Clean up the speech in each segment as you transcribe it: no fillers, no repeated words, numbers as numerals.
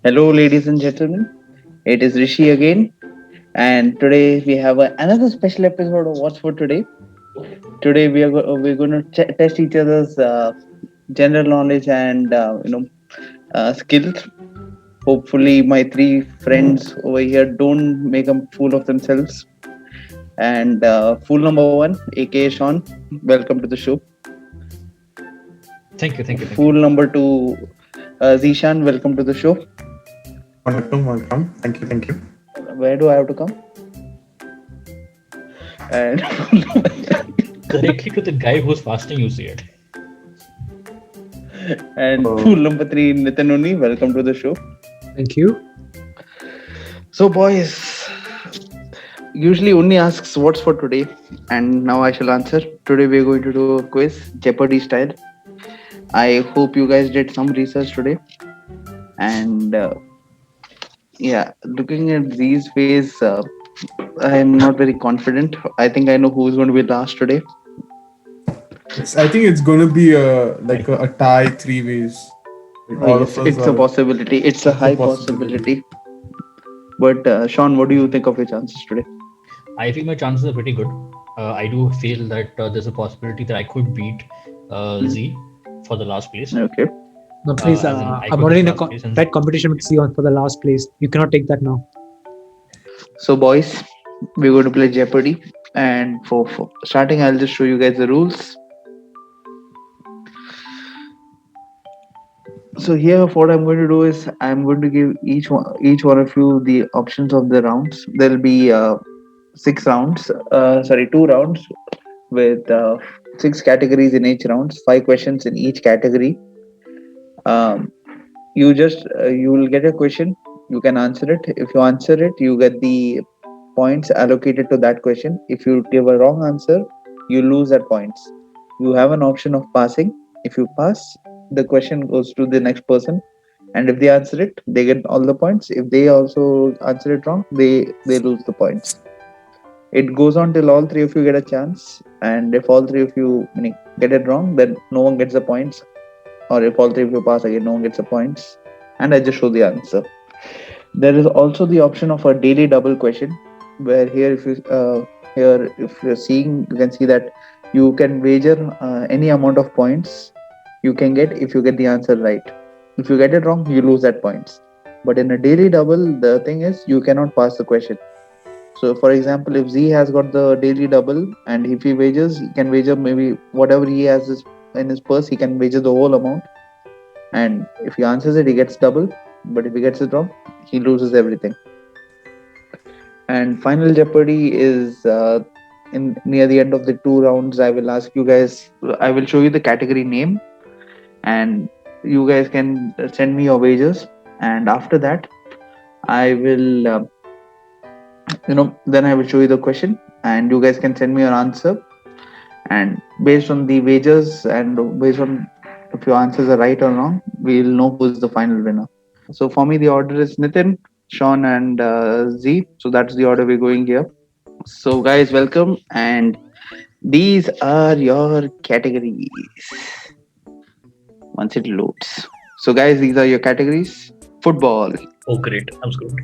Hello, ladies and gentlemen. It is Rishi again, and today we have another special episode of What's for Today. Today we're going to test each other's general knowledge and skills. Hopefully, my three friends over here don't make a fool of themselves. And fool number one, aka Sean, welcome to the show. Thank you. Fool number two, Zishan, welcome to the show. Welcome. Thank you. Where do I have to come? And Correctly to the guy who's fasting, you see it. And Oh. fool number three, Nitin Uni, welcome to the show. Thank you. So, boys, usually Uni asks what's for today, and now I shall answer. Today we're going to do a quiz, Jeopardy style. I hope you guys did some research today. And yeah, looking at these ways, I'm not very confident. I think I know who's going to be last today. I think it's going to be a tie three ways. Like all Yes, of us it's a are- possibility. It's a high possibility. But Sean, what do you think of your chances today? I feel my chances are pretty good. I do feel that there's a possibility that I could beat Z for the last place. Okay. No, please. as in, I I'm could already in a last place and- tight competition with Sion for the last place. You cannot take that now. So, boys, we're going to play Jeopardy. And for starting, I'll just show you guys the rules. So here, what I'm going to do is I'm going to give each one of you the options of the rounds. There'll be 6 rounds. Sorry, 2 rounds with 6 categories in each round. 5 questions in each category. Um, you will get a question. You can answer it. If you answer it, you get the points allocated to that question. If you give a wrong answer, you lose that points. You have an option of passing. If you pass, the question goes to the next person, and if they answer it, they get all the points. If they also answer it wrong, they lose the points. It goes on till all three of you get a chance, and if all three of you get it wrong, then no one gets the points. Or if all three of you pass again, no one gets the points. And I just show the answer. There is also the option of a daily double question, where if you're seeing, you can see that you can wager any amount of points you can get if you get the answer right. If you get it wrong, you lose that points. But in a daily double, the thing is you cannot pass the question. So, for example, if Z has got the daily double, and if he wagers, he can wager maybe whatever he has in his purse, he can wager the whole amount. And if he answers it, he gets double. But if he gets it wrong, he loses everything. And final Jeopardy is in near the end of the 2 rounds. I will ask you guys. I will show you the category name, and you guys can send me your wagers. And after that, I will, then I will show you the question, and you guys can send me your answer. And based on the wagers and based on if your answers are right or wrong, we'll know who's the final winner. So for me, the order is Nitin, Sean, and Z. So that's the order we're going here. So guys, welcome, and these are your categories. Once it loads. So guys, these are your categories. Football. Oh, great. I'm screwed.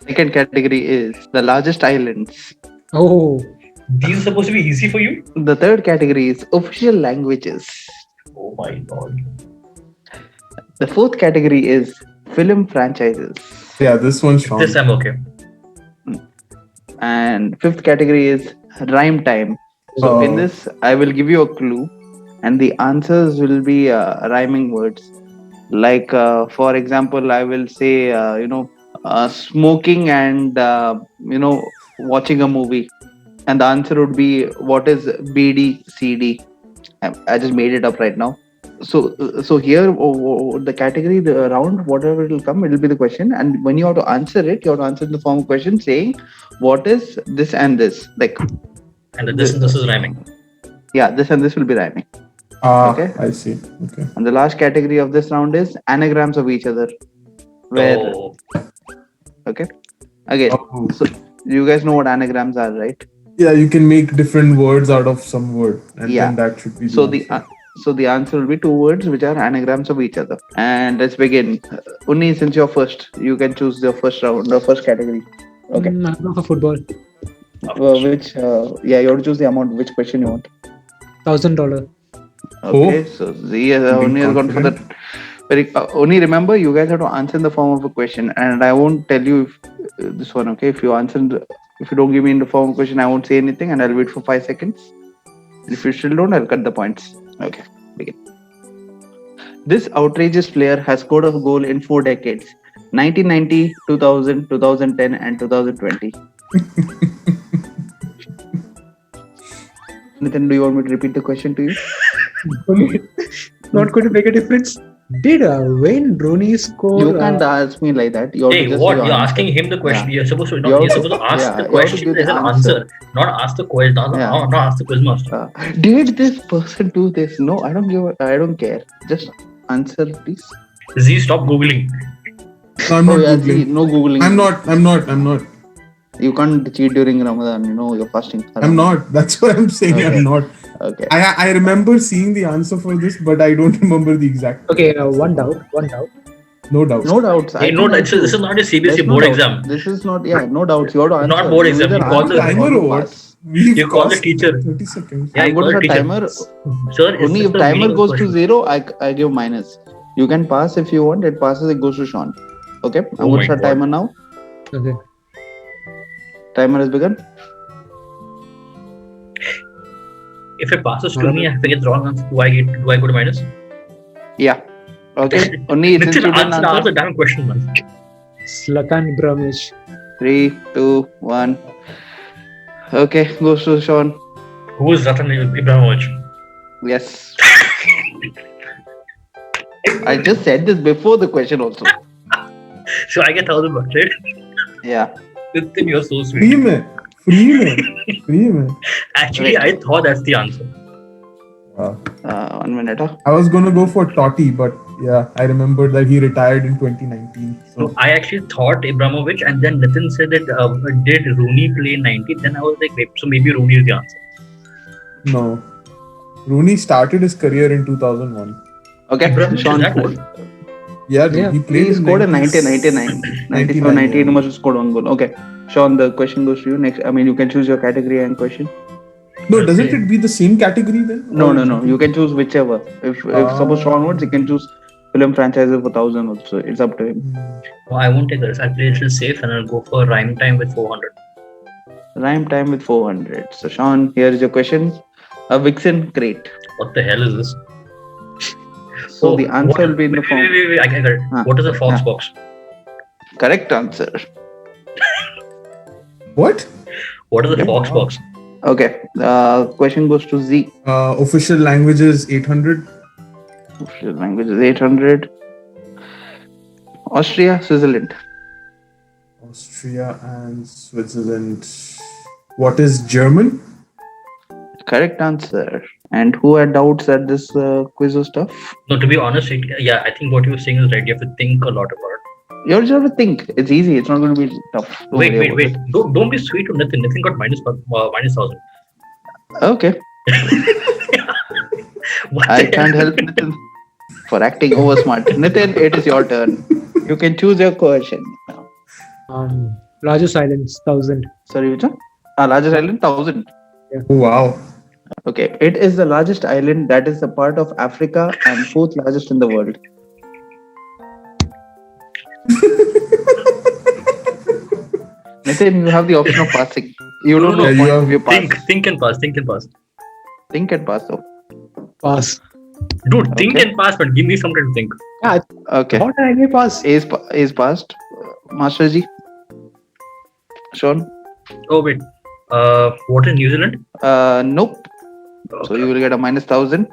Second category is the largest islands. Oh, These are supposed to be easy for you? The third category is official languages. Oh my god. The fourth category is film franchises. Yeah, this one's strong. This I'm okay. And fifth category is rhyme time. So in Oh. this, I will give you a clue, and the answers will be rhyming words. Like, for example, I will say, smoking and watching a movie, and the answer would be what is BDCD. I just made it up right now. So here, the category, the round, whatever it will come, it will be the question, and when you have to answer it, you have to answer in the form of question saying what is this and this, like And this is rhyming. yeah, this and this will be rhyming. Okay. I see. Okay. And the last category of this round is anagrams of each other, where Oh, again, Oh. so you guys know what anagrams are, right? Yeah, you can make different words out of some word, and Yeah. then that should be. So the answer. So the answer will be two words which are anagrams of each other. And let's begin. Unni, since you're first, you can choose the first round, the first category. Okay. I'm not for football. You have to choose the amount. Which question you want? $1,000. Okay. So Unni has gone for the. Only remember, you guys have to answer in the form of a question, and I won't tell you if this one. Okay. If you don't give me in the form of a question, I won't say anything, and I'll wait for 5 seconds. If you still don't, I'll cut the points. Okay, begin. This outrageous player has scored a goal in 4 decades: 1990, 2000, 2010, and 2020. Nathan, do you want me to repeat the question to you? Not going to make a difference. Did Wayne Rooney score? You can't ask me like that. You have to Hey, just what? give You're answer. asking him the question. Yeah. You're supposed to You you're have supposed to ask yeah, the you have to question give as the an answer. answer, not ask the question, Yeah. not ask the quiz master. Did this person do this? No, I don't care. Just answer, please. Z, stop googling. No, I'm not yeah, googling. no googling. I'm not. You can't cheat during Ramadan. You know you're fasting. I'm not. That's what I'm saying. Okay. I'm not. Okay. I remember seeing the answer for this, but I don't remember the exact. Okay, one doubt. No doubt. No doubts. Hey, no, this is not a CBSE There's no board doubt. exam. This is not. Yeah, no doubts. You have to answer. Not board exam. either You call answer the or timer you or what? pass. We've You call the cost teacher. 30 seconds. Yeah, I'm you good call for the teacher. timer. Sir, Only it's if the timer meaning of goes to question. 0, I give minus. You can pass if you want. It passes. It goes to Sean. Okay. I'm Oh going my to start God. timer now. Okay. Timer has begun. If it passes to me, if I get the wrong answer, do I go to minus? Yeah. Okay. Only since you Listen, didn't answer answer. the damn question, man. Zlatan Ibrahimovic. 3, 2, 1. Okay. Goes to Sean. Who is Zlatan Ibrahimovic? Yes. I just said this before the question also. So I get $1,000, right? Yeah. Nitin, you're so Free sweet. me. Actually, Right. I thought that's the answer. 1 minute. Huh? I was gonna go for Totti, but yeah, I remember that he retired in 2019. No, So I actually thought Ibrahimovic, and then Nitin said that did Rooney play 90? Then I was like, wait, so maybe Rooney is the answer. no, Rooney started his career in 2001. Okay. Ibrahimovic is Sean. that old? Yeah, dude, Yeah. he played He scored in 90s. 99. 97, 99, 98. He yeah. must have scored 1 goal. Okay. Sean, the question goes to you next. I mean, you can choose your category and question. No, doesn't Okay. it be the same category then? No. You can choose whichever. If suppose Sean wants, he can choose film franchise for 1,000 also. It's up to him. No, I won't take this. I'll play a little safe and I'll go for rhyme time with 400. Rhyme time with 400. So Sean, here is your question. A Vixen crate. What the hell is this? So the answer will be in the form. Wait, I got it. Huh. What is a fox Huh. box? Correct answer. What? What is a Yep. fox box? Okay. Question goes to Z. Official languages 800. Official language is 800. Austria, Switzerland. Austria and Switzerland. What is German? Correct answer. And who had doubts at this quiz or stuff? No, to be honest, I think what you were saying is right. You have to think a lot about it. You just have to think. It's easy. It's not going to be tough. Don't worry about Wait. it. Don't be sweet to Nitin. Nitin got minus 1,000. Okay. What I the can't hell? help Nitin for acting over smart. Nitin, it is your turn. You can choose your question. Largest islands, 1,000. Sorry, which one? Largest island, 1,000. Oh, wow. Okay. It is the largest island that is a part of Africa and 4th largest in the world. Nitin, you have the option of passing. You don't No, know you point have- if you pass. Think and pass. Think and pass though. Pass. Dude, think Okay. and pass, but give me some time to think. Okay. What I may pass? Is passed. Master Ji. Sean. Oh, wait. What is New Zealand? Nope. So you will get a minus 1,000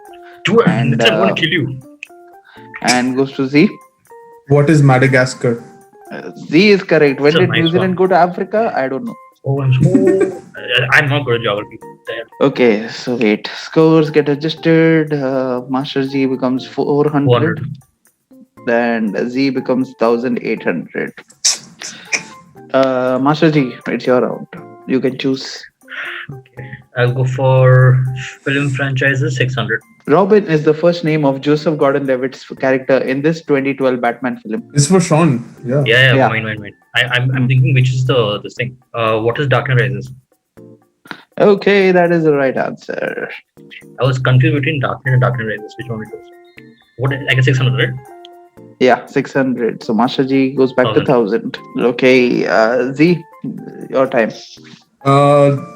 Dude, and, Nitin, I'm going to kill you. and goes to Z. What is Madagascar? Z is correct. When It's a did nice New Zealand go to Africa? I don't know. Oh, I'm not good at geography. Damn. Okay, so wait. Scores get adjusted. Master G becomes 400. 400. And Z becomes 1,800. Master G, it's your round. You can choose. Okay. I'll go for film franchises 600. Robin is the first name of Joseph Gordon-Levitt's character in this 2012 Batman film. It's for Sean. Yeah. Yeah. Mine. I'm thinking which is this thing. What is Dark Knight Rises? Okay, that is the right answer. I was confused between Dark Knight and Dark Knight Rises. Which one it was? What? I guess 600, right? Yeah, 600. So Master G goes back to 1000. Okay, Z, your time.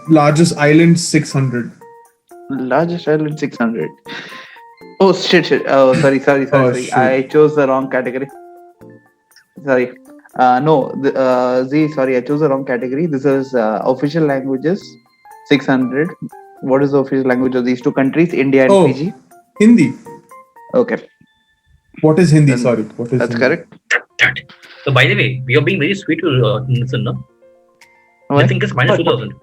Largest island 600. Largest island 600. Oh shit. Oh, sorry. Shit. I chose the wrong category. Sorry. Z, sorry, I chose the wrong category. This is official languages 600. What is the official language of these two countries, India and Fiji? Hindi. Okay. What is Hindi? Then Sorry. What is That's Hindi? correct. So by the way, we are being very sweet to Nitin, no? Why? I think it's minus 2000.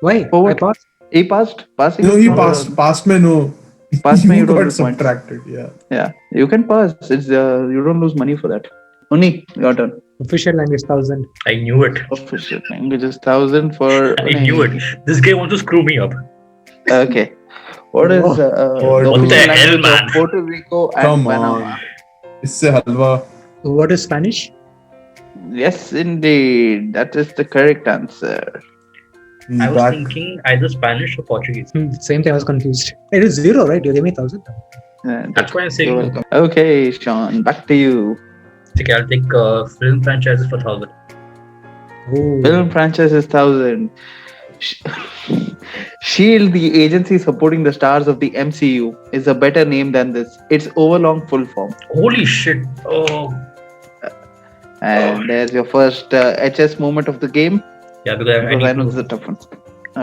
Why? For I what? passed. He passed. Passing. No, is he not passed. Passed me no. Passed me, you don't got lose points. subtracted. Yeah. Yeah, you can pass. It's you don't lose money for that. Uni, your turn. Official language 1000. I knew it. Official languages 1000 for. I knew it. This guy wants to screw me up. Okay. What is What the the official hell, language man? of Puerto Rico and Come Panama? on. Isse halwa. What is Spanish? Yes, indeed. That is the correct answer. He's I was back. thinking either Spanish or Portuguese. Same thing. I was confused. It is 0, right? You gave me 1000. That's why I'm You're saying. welcome. Okay, Sean, back to you. Okay, I'll take film franchises for 1000. Oh. Film franchise is 1000. Shield, the agency supporting the stars of the MCU, is a better name than this. It's overlong full form. Holy shit! Oh, And there's your first HS moment of the game. yeah, because I Because I need know this is a tough one.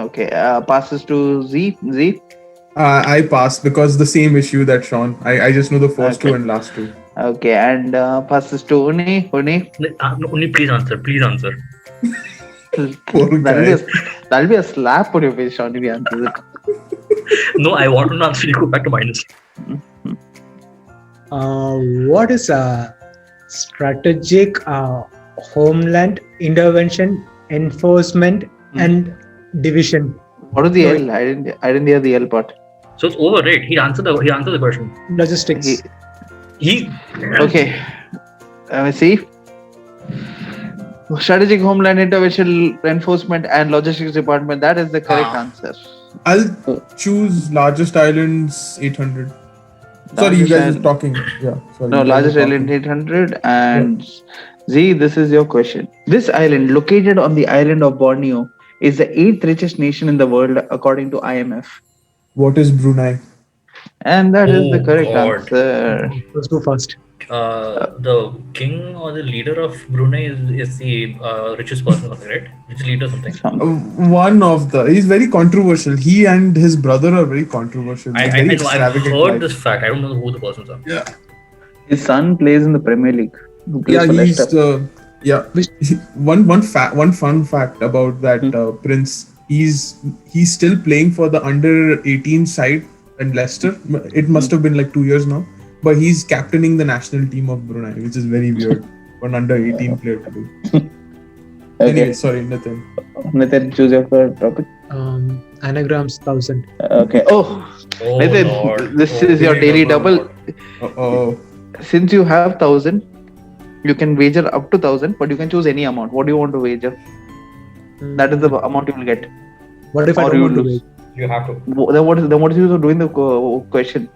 Okay, passes to Z. Z. I passed because the same issue that Sean. I just know the first Okay. two and last two. Okay, and passes to Uni. Uni. only please answer. Please answer. Poor guy. That'll be a slap on your face, Sean, if you answer it. No, I want to answer. You go back to minus. What is strategic homeland intervention enforcement and division? What is the L? I didn't hear the L part. So it's over, right? He answered the question. Logistics. He- Okay. Let me see. Strategic Homeland Intervention Enforcement and Logistics Department. That is the correct answer. I'll choose largest islands 800. Sorry, you Largest guys island- are talking. Yeah. Sorry. No, you guys largest are island talking. 800. And Z, this is your question. This island, located on the island of Borneo, is the 8th richest nation in the world according to IMF. What is Brunei? And that is the Oh, correct God. answer. Let's go first. The king or the leader of Brunei is the richest person, right? Which leader or something. One of the. He's very controversial. He and his brother are very controversial. I Very know. I've extravagant heard life. this fact. I don't know who the persons are. Yeah. His son plays in the Premier League. Who plays Yeah, for he's Leicester. yeah. One fun fact about that Prince. He's still playing for the under 18 side in Leicester. It must have been like 2 years now. But he's captaining the national team of Brunei, which is very weird for an under 18 player to do. Okay. Anyway, sorry, Nathan. Nathan, choose your first topic. Anagrams 1000. Okay. Oh, Oh, Nathan, Lord. this Oh, is your daily double. double. Oh, Since you have 1000, you can wager up to 1000, but you can choose any amount. What do you want to wager? That is the amount you will get. What if I or don't you want to lose. wait? You have to. Then what is the use of doing the question?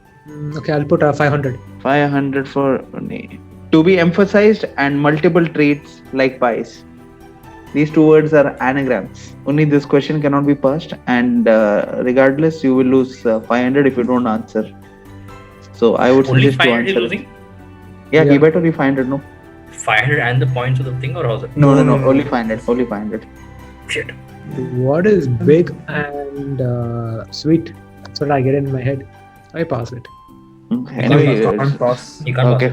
Okay, I'll put 500. 500 for to be emphasized and multiple traits like pies. These two words are anagrams. Only this question cannot be passed, and regardless, you will lose 500 if you don't answer. So I would Only suggest to 500 is answer. losing? Yeah, Yeah. he better be 500. No, 500 and the points of the thing, or how's it? no. No. Only 500. Only 500. Shit. What is big and sweet? That's what I get in my head. I pass it. Okay. can't Anyway, pass. You can't okay.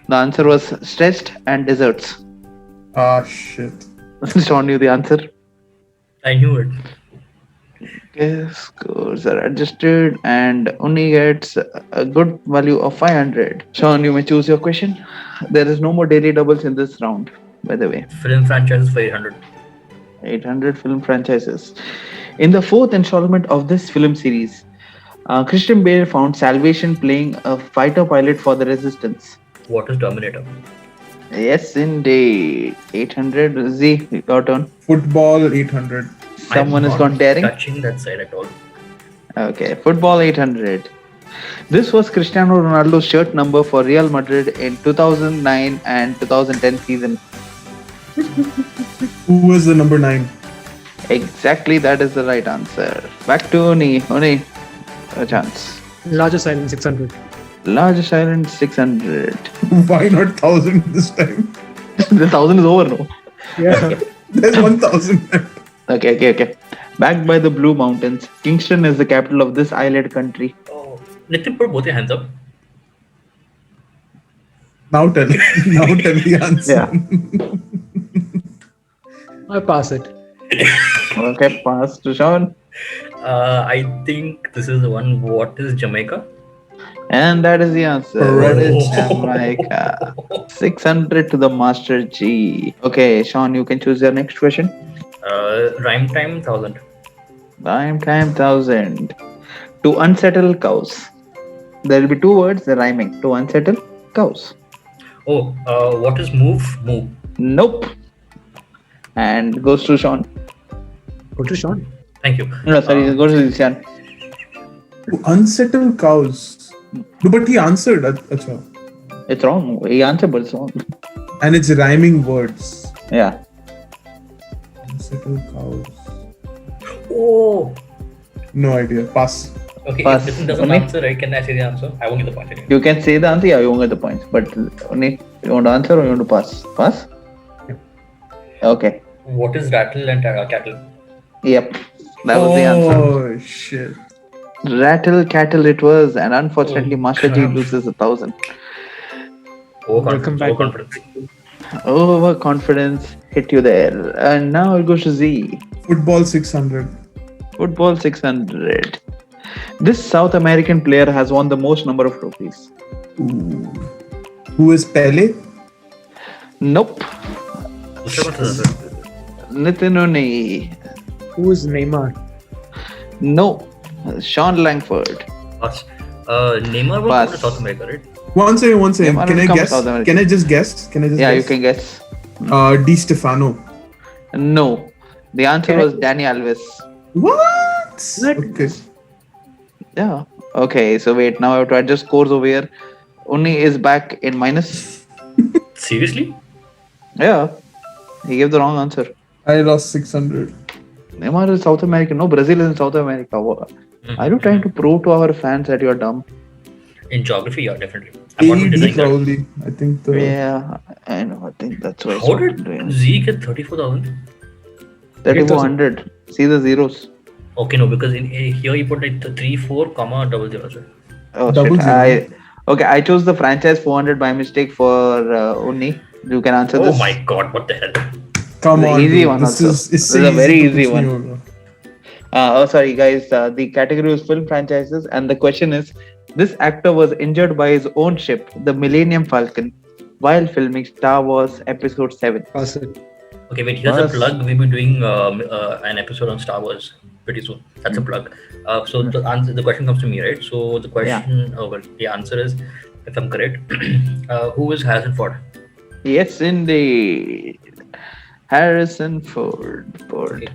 The answer was stretched and desserts. Ah, shit. Sean knew the answer. I knew it. Okay, scores are adjusted and only gets a good value of 500. Sean, you may choose your question. There is no more daily doubles in this round, by the way. Film franchises for 800. 800 film franchises. In the fourth installment of this film series, Christian Bale found salvation playing a fighter pilot for the Resistance. What is Terminator? Yes, indeed. 800. Z, your turn. Football 800. Someone I'm has not gone daring. touching that side at all. Okay, football 800. This was Cristiano Ronaldo's shirt number for Real Madrid in 2009 and 2010 season. Who was the number 9? Exactly, that is the right answer. Back to Oni. Oni, a chance. Largest island 600. Largest island 600. Why not 1000 this time? The 1000 is over now. Yeah. There's 1000 left. Okay. Backed by the Blue Mountains, Kingston is the capital of this island country. Oh, Nitin, put both your hands up. Now tell the answer. Yeah. I pass it. Okay, pass to Sean. I think this is the one. What is Jamaica? And that is the answer. Correct. That is Jamaica. 600 to the Master G. Okay, Sean, you can choose your next question. Rhyme time 1000. Rhyme time 1000. To unsettle cows. There will be two words rhyming. To unsettle cows. Oh, what is move? Move. Nope. And goes to Sean. Go to Sean. Thank you. No, sorry, it goes to Sean. To unsettle cows. No, but he answered. Acha. It's wrong. He answered, but it's wrong. And it's rhyming words. Yeah. Unsettle cows. Oh. No idea. Pass. Okay, Pass. if Nitin doesn't Only- answer, can I say the answer? I won't get the point anyway. You can say the answer, yeah, you won't get the points. But only you want to answer or you want to pass? Pass? Yeah. Okay. What is rattle and cattle? Yep. That was the answer. Oh shit. Rattle cattle it was, and unfortunately Oh, Master G crap. loses 1000. Welcome back. Overconfidence. Overconfidence hit you there. And now it goes to Z. Football 600. Football 600. This South American player has won the most number of trophies. Ooh. Who is Pele? Nope. Which one is it? Nitin Oni. Who is Neymar? No. Sean Langford. Pass. Neymar was Pass. from South America, right? One second. Neymar Can will I come guess? South America. Can I just guess? Yeah, you can guess. Di Stefano. No. The answer Okay. was Danny Alves. What? What? Okay. Yeah. Okay, so wait, now I have to adjust scores over here. Uni is back in minus. Seriously? Yeah. He gave the wrong answer. I lost 600. Neymar is South America. No, Brazil is in South America. Are you trying to prove to our fans that you're dumb? In geography, yeah, definitely. I'm not AED denying that. probably. I think the Yeah, I know. I think that's why. How did Z get 34,000? 3400. See the zeros. Okay, no, because in here you put like the 3, 4, comma, double zero. Right? Oh, Double shit. zero. I chose the franchise 400 by mistake for Uni. You can answer Oh this. my god, what the hell? come The on. easy dude. one This also. is This is a very to easy push one. me over. Sorry, guys. The category was film franchises, and the question is: this actor was injured by his own ship, the Millennium Falcon, while filming Star Wars Episode 7. Pass it. Okay, wait, here's Pass. a plug. We'll be doing an episode on Star Wars pretty soon. That's a plug. So the question comes to me, right? So the question, the answer is, if I'm correct, who is Harrison Ford? Yes, indeed. Harrison Ford. Okay.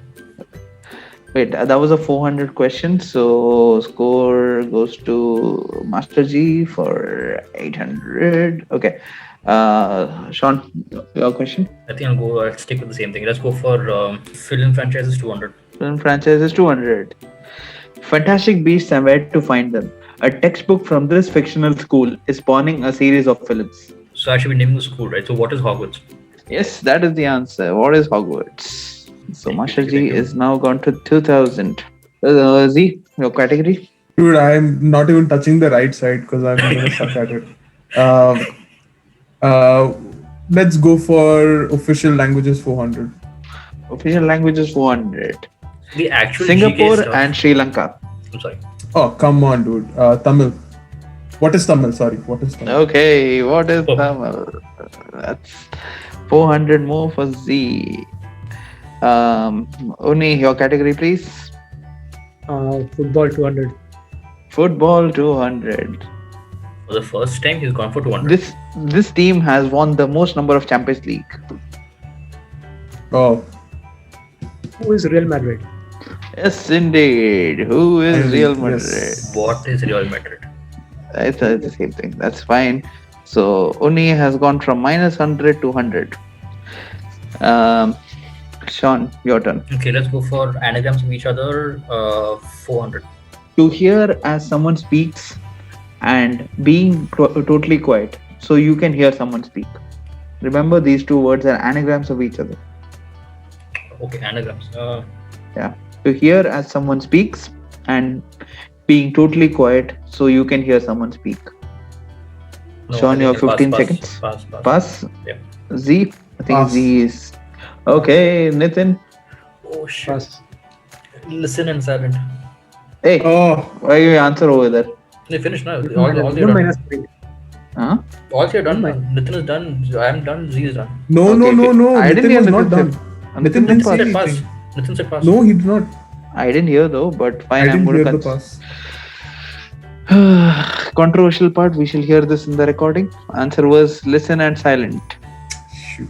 Wait, that was a 400 question. So score goes to Master G for 800. Okay. Sean, your question? I think I'll stick with the same thing. Let's go for film franchises 200. Film franchise is 200. Fantastic Beasts and Where to Find Them. A textbook from this fictional school is spawning a series of films. So I should be naming the school, right? So what is Hogwarts? Yes, that is the answer. What is Hogwarts? So Master Thank you. G is now gone to 2000. Z, your category? Dude, I'm not even touching the right side because I'm gonna suck at it. Let's go for official languages 400. Official languages 400. The actual Singapore GK stuff. and Sri Lanka. I'm sorry. Oh, come on, dude. Tamil. What is Tamil? Sorry, what is Tamil? Okay, what is Oh. Tamil? That's 400 more for Z. Uni, your category, please. Football 200. Football 200. For the first time, he's gone for 200. This team has won the most number of Champions League. Oh, Who is Real Madrid? Yes, indeed. Who is And Real Madrid? yes. What is Real Madrid? It's the same thing. That's fine. So Uni has gone from -100 to 100. Sean, your turn. Okay, let's go for anagrams of each other. 400. To hear as someone speaks and being totally quiet, so you can hear someone speak. Remember, these two words are anagrams of each other. Okay, anagrams. To hear as someone speaks and being totally quiet, so you can hear someone speak. No, Sean, I you think have 15 pass. seconds. Pass. Pass. Yeah. Z. I think Pass. Z is okay. Nitin. Oh shit. Pass. Listen and silent. Hey, Oh, why you answer over there? They finished now. No, All no, they're done. -3. Huh? All they're done. Mine. Nitin is done. I'm done. Z is done. no, Okay, no, okay. no. I didn't Nitin hear was not Nitin done. say- Nitin didn't say Said pass. anything. Nitin said pass. No, he did not. I didn't hear though, but fine. I I'm didn't going hear to the pass. Controversial part. We shall hear this in the recording. Answer was listen and silent. Shoot.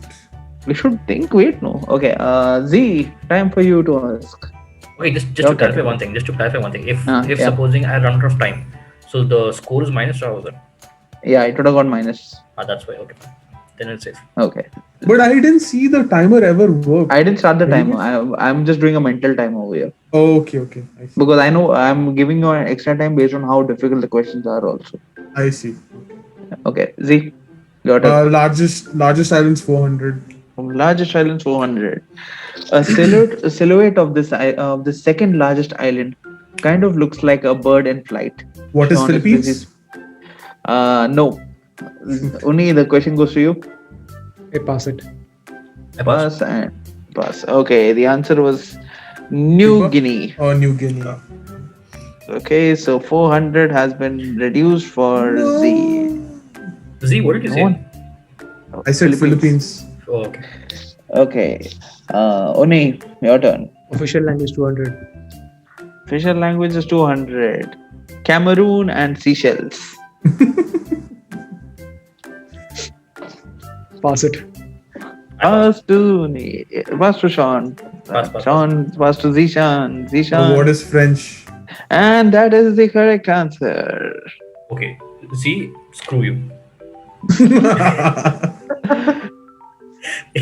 We should think. Wait, no. Okay. Z. Time for you to ask. Okay, just Your to clarify turn. one thing. If Yeah. supposing I run out of time, so the score is minus or was it? Yeah, it would have gone minus. That's why. Okay, then it's safe. Okay. But I didn't see the timer ever work. I didn't start the Really? timer. I'm just doing a mental time over here Oh, okay. I see. because I know I'm giving you an extra time based on how difficult the questions are. Also. I see. Okay. Z. Your turn. Largest islands 400. Largest island 400. A silhouette of the second largest island kind of looks like a bird in flight. What is Sean, Philippines? this is- no. Only the question goes to you. I pass it. I pass. Pass and pass. Okay, the answer was New Cuba? Guinea. Or New Guinea. Okay, so 400 has been reduced for Z. Z, what did you say? No one- I said Philippines. Oh, okay. Okay. Oni, your turn. Official language 200. Official language is 200. Cameroon and Seychelles. Pass it. Pass to Sean. Pass. Sean, pass to Zishan. The Zishan. word is French. And that is the correct answer. Okay. Z, screw you.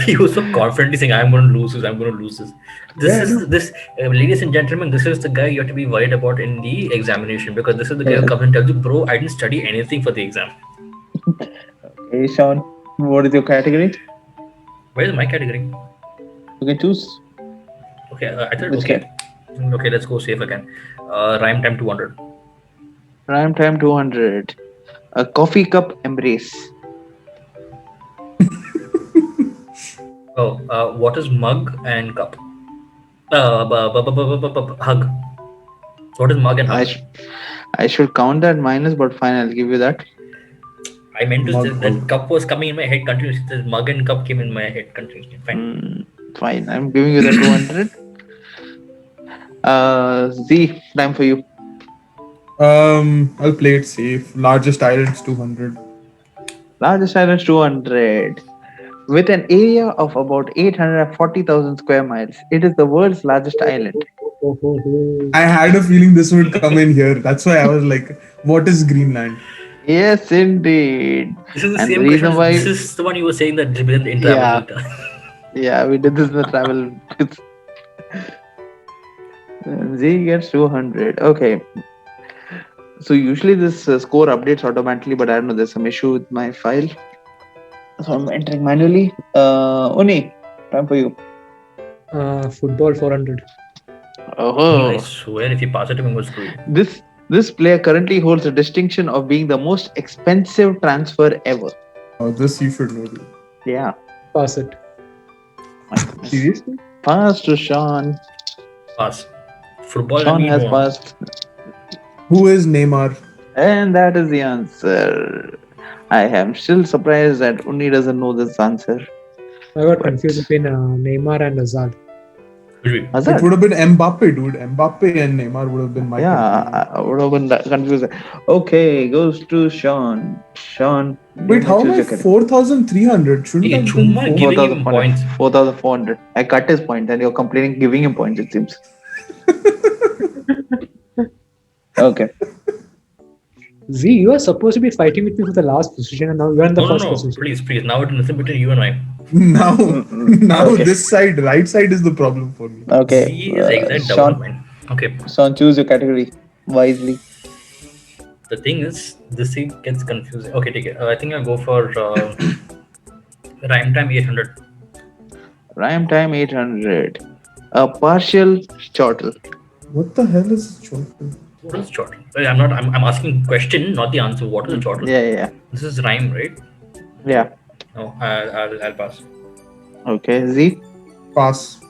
He was so confidently saying, "I'm going to lose this. I'm going to lose this." Ladies and gentlemen, this is the guy you have to be worried about in the examination because this is the guy who comes and tells you, "Bro, I didn't study anything for the exam." Okay, Sean, what is your category? Where is my category? You can choose. Okay, I thought Which okay. Okay, let's go safe again. Rhyme time 200. Prime time 200. A coffee cup embrace. Oh, what is mug and cup? Hug. What is mug and hug? I should count that minus, but fine, I'll give you that. I meant to say Mug, that mug. cup was coming in my head continuously. The mug and cup came in my head continuously. Fine. Fine, I'm giving you the 200. Z, time for you. I'll play it safe. Largest islands 200. Largest island 200. With an area of about 840,000 square miles, it is the world's largest island. I had a feeling this would come in here. That's why I was like, what is Greenland? Yes, indeed. This is the And same the reason question. why- This is the one you were saying that within the Yeah. intravenous. Yeah, we did this in the travel. Z gets 200. Okay. So usually this score updates automatically, but I don't know, there's some issue with my file. So I'm entering manually. Oni, time for you. Football 400. Oh, I swear, if you pass it to me, I'm going to screw you. this player currently holds the distinction of being the most expensive transfer ever. Oh, this you should know. Dude. Yeah. Pass it. Seriously? Pass to Sean. Pass. Football. Sean has no. passed. Who is Neymar? And that is the answer. I am still surprised that Uni doesn't know this answer. I got confused between Neymar and Azad. Which It Hazard. would have been Mbappe, dude. Mbappe and Neymar would have been my Yeah, confusion. I would have been confused. Okay, goes to Sean. Sean, you Wait, may how am choose I your category. 4,300? Shouldn't Hey, have been Chuma 4. giving him 4,400. points. 4,400. I cut his point and you're complaining giving him points, it seems. Okay. Z, you are supposed to be fighting with me for the last position, and now you're in the No, first no, position. please. Now it's nothing between you and I. Now, now Okay. this side, right side is the problem for me. Okay. Z is exact double of mine. Okay. Sean, choose your category wisely. The thing is, this thing gets confusing. Okay, take it. I think I'll go for Rhyme Time 800. Rhyme time 800. A partial chortle. What the hell is chortle? What is chortle? I'm asking question, not the answer. What is a chortle? Yeah. This is rhyme, right? Yeah. No, I'll pass. Okay. Z. Pass.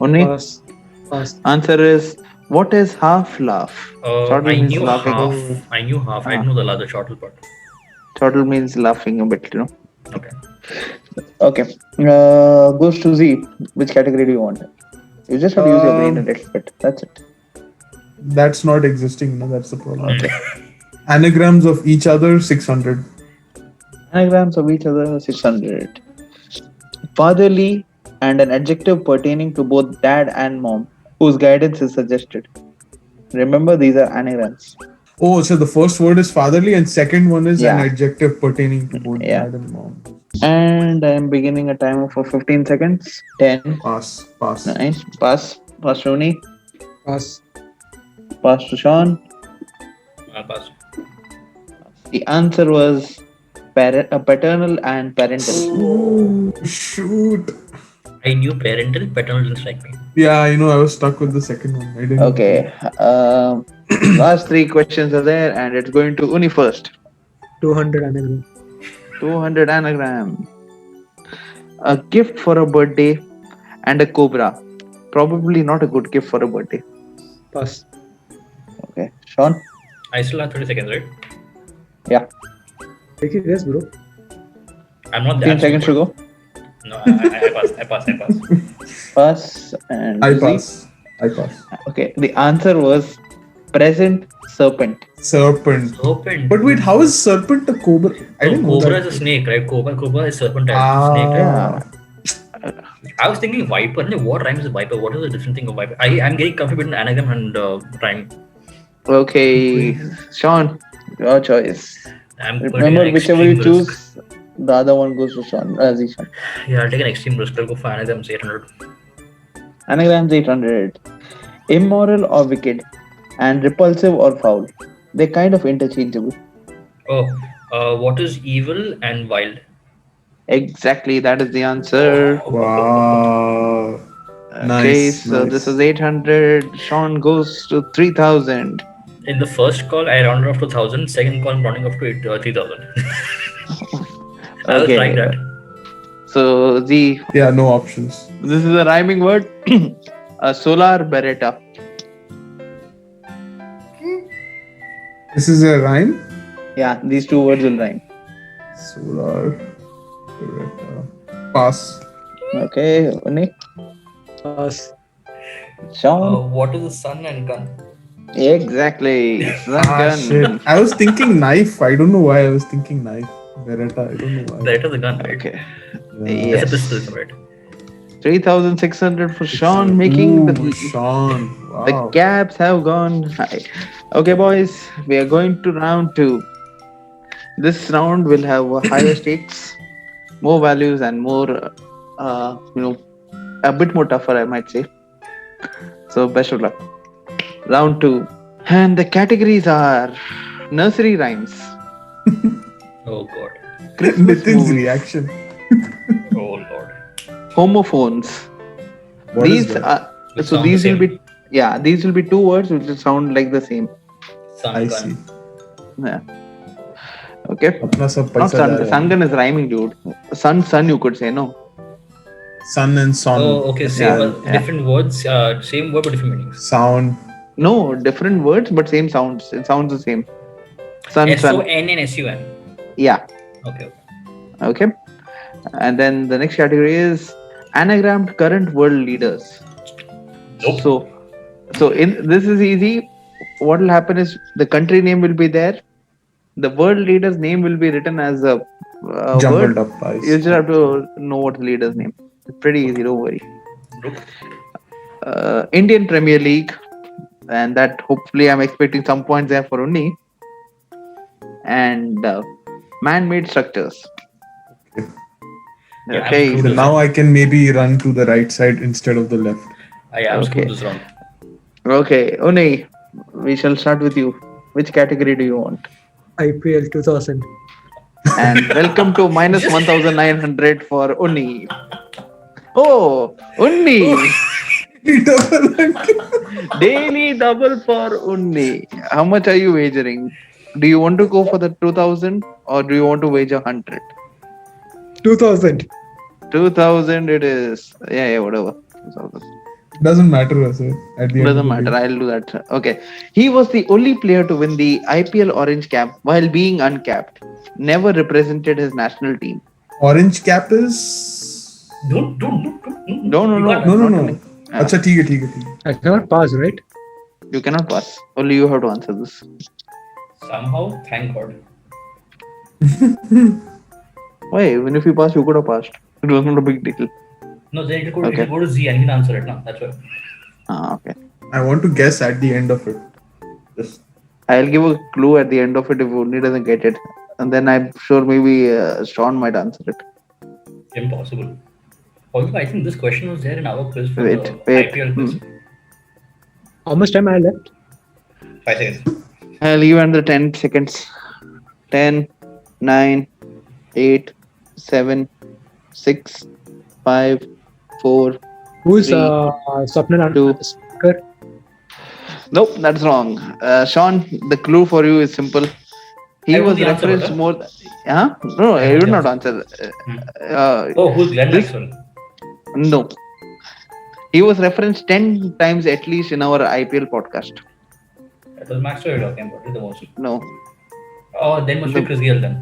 Only Pass. Pass. answer is what is half laugh? Chortle I means knew laughing. half. I knew half. I didn't know the other chortle part. Chortle means laughing a bit, Okay. Okay. Goes to Z. Which category do you want? You just have to use your brain a little bit. That's it. That's not existing, no, that's the problem. Okay. Anagrams of each other, 600. Anagrams of each other 600. Fatherly and an adjective pertaining to both dad and mom, whose guidance is suggested. Remember, these are anagrams. Oh, so the first word is fatherly and second one is an Yeah. adjective pertaining to both Yeah. dad and mom. And I'm beginning a timer for 15 seconds. 10, Pass. 9, pass. Pass to Rooney. Pass. Pass to Sean. I'll pass. The answer was paternal and parental. Oh, shoot. I knew parental, paternal didn't strike me. Yeah, I know, I was stuck with the second one. I didn't. Okay. Last three questions are there, and it's going to Uni first. 200 anagram. 200 anagram. A gift for a birthday and a cobra. Probably not a good gift for a birthday. Pass. Okay. Sean? I still have 30 seconds, right? Yeah. Take it, yes, bro. I'm not 15 that seconds to stupid. go. No, I pass. Pass and I Z. pass. Okay. The answer was present serpent. Serpent. Serpent. But wait, how is serpent a cobra? I No, didn't know cobra that. is a snake, right? Cobra is serpent type snake, right? Yeah. I was thinking viper. No, what rhymes with viper? What is the different thing of viper? I'm getting confused between anagram and rhyme. Okay. Sean, your choice. I'm putting Remember, an whichever you extreme risk. choose, the other one goes to Sean. Sean. Yeah, I'll take an extreme risk. I'll go for anagrams 800. Anagrams 800. Immoral or wicked, and repulsive or foul. They're kind of interchangeable. Oh, what is evil and wild? Exactly, that is the answer. Wow. Okay, Nice, so nice. this is 800. Sean goes to 3000. In the first call, I rounded off to 1000. Second call, I'm rounding off to 3000. I was trying that. So Yeah, no options. this is a rhyming word. A solar beretta. This is a rhyme. Yeah, these two words will rhyme. Solar. Pass. Okay, Nick. Pass. Sean. What is the sun and gun? Exactly. Gun. Shit. I was thinking knife. I don't know why I was thinking knife. Beretta. I don't know why. That is the gun, right? Okay. Yeah. Yes. It's a pistol, right? 3600 for Sean, making Ooh, the Sean. The Wow. gaps have gone high. Okay, boys, we are going to round 2. This round will have higher stakes, more values, and more, a bit more tougher, I might say. So, best of luck. Round 2. And the categories are nursery rhymes, Oh god. Christmas Nitin's movies, reaction. Oh lord. homophones. What is These that? are Which so sound these the will same. be these will be 2 words which will sound like the same. Sun I gun. see. Yeah. Okay. Apna sab Not paisa sun. ja raha hai. Sun gun is rhyming, dude. Sun, you could say, no? Sun and son. Oh, okay. Same, Yeah, but yeah. different words. Same word but different meanings. Sound. No, different words, but same sounds. It sounds the same. Sun. S-O-N and S-U-N. Yeah. Okay. Okay. And then the next category is anagrammed current world leaders. Nope. So in this is easy. What will happen is the country name will be there. The world leader's name will be written as a Jumbled word. up eyes. You just have to know what the leader's name. It's pretty easy. Don't worry. Nope. Indian Premier League, and that hopefully I'm expecting some points there for Unni. And man-made structures. Yeah, I'm Okay. screwed So this now round. I can maybe run to the right side instead of the left. I am Okay. screwed this round. Okay, Unni, we shall start with you. Which category do you want? IPL 2000. And welcome to minus 1900 for Unni. Oh, Unni! Daily double for Unni. How much are you wagering? Do you want to go for the 2000 or do you want to wager 100? 2000. 2000 it is. Yeah, whatever. 2000. Doesn't matter, sir. At the end Doesn't of the matter. day. I'll do that. Okay. He was the only player to win the IPL orange cap while being uncapped. Never represented his national team. Orange cap is. Don't. No. You can't- No. Not only. Acha, theek hai. I cannot pass, right? You cannot pass. Only you have to answer this. Somehow, thank God. Why? Even if you pass, you could have passed. It was not a big deal. No, then it Okay. go to Z and he'll answer it now. That's why. Okay. I want to guess at the end of it. Just I'll give a clue at the end of it if Unni doesn't get it. And then I'm sure maybe Sean might answer it. Impossible. Although I think this question was there in our quiz for Wait, the wait. IPL quiz. How much time I left? 5 seconds. I'll give you another 10 seconds. 10, 9, 8, 7, 6, 5, 4. Who's Three, Swapnil two. Speaker? Nope, that's wrong. Sean, the clue for you is simple. He I know was the answer, referenced brother. more. Huh? No, I I know will the not answer. Oh, who's Glenn This- Maxwell? No. He was referenced 10 times at least in our IPL podcast. That was Maxwell you're talking about, the most. No, Oh, then must be No. Chris Gayle then.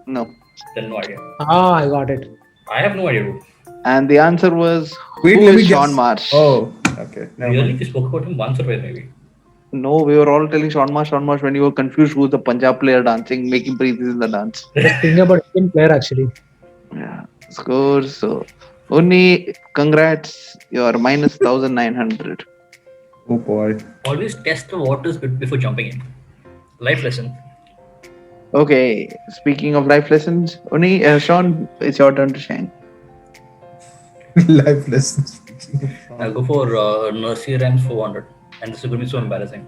no. Then no idea. Ah, I got it. I have no idea, dude. And the answer was Wait, who let is me Sean guess. Marsh? Oh, okay. Never Really? mind. We spoke about him once or twice, maybe. No, we were all telling Sean Marsh when you were confused who's the Punjab player dancing, making preethis in the dance. Just thinking about Indian player actually. Yeah. Scores. So, Unni, congrats. You're minus 1900. Oh boy. Always test the waters before jumping in. Life lesson. Okay, speaking of life lessons, Sean, it's your turn to shine. Life lessons. I'll go for Nursery Rhymes 400. And this is going to be so embarrassing.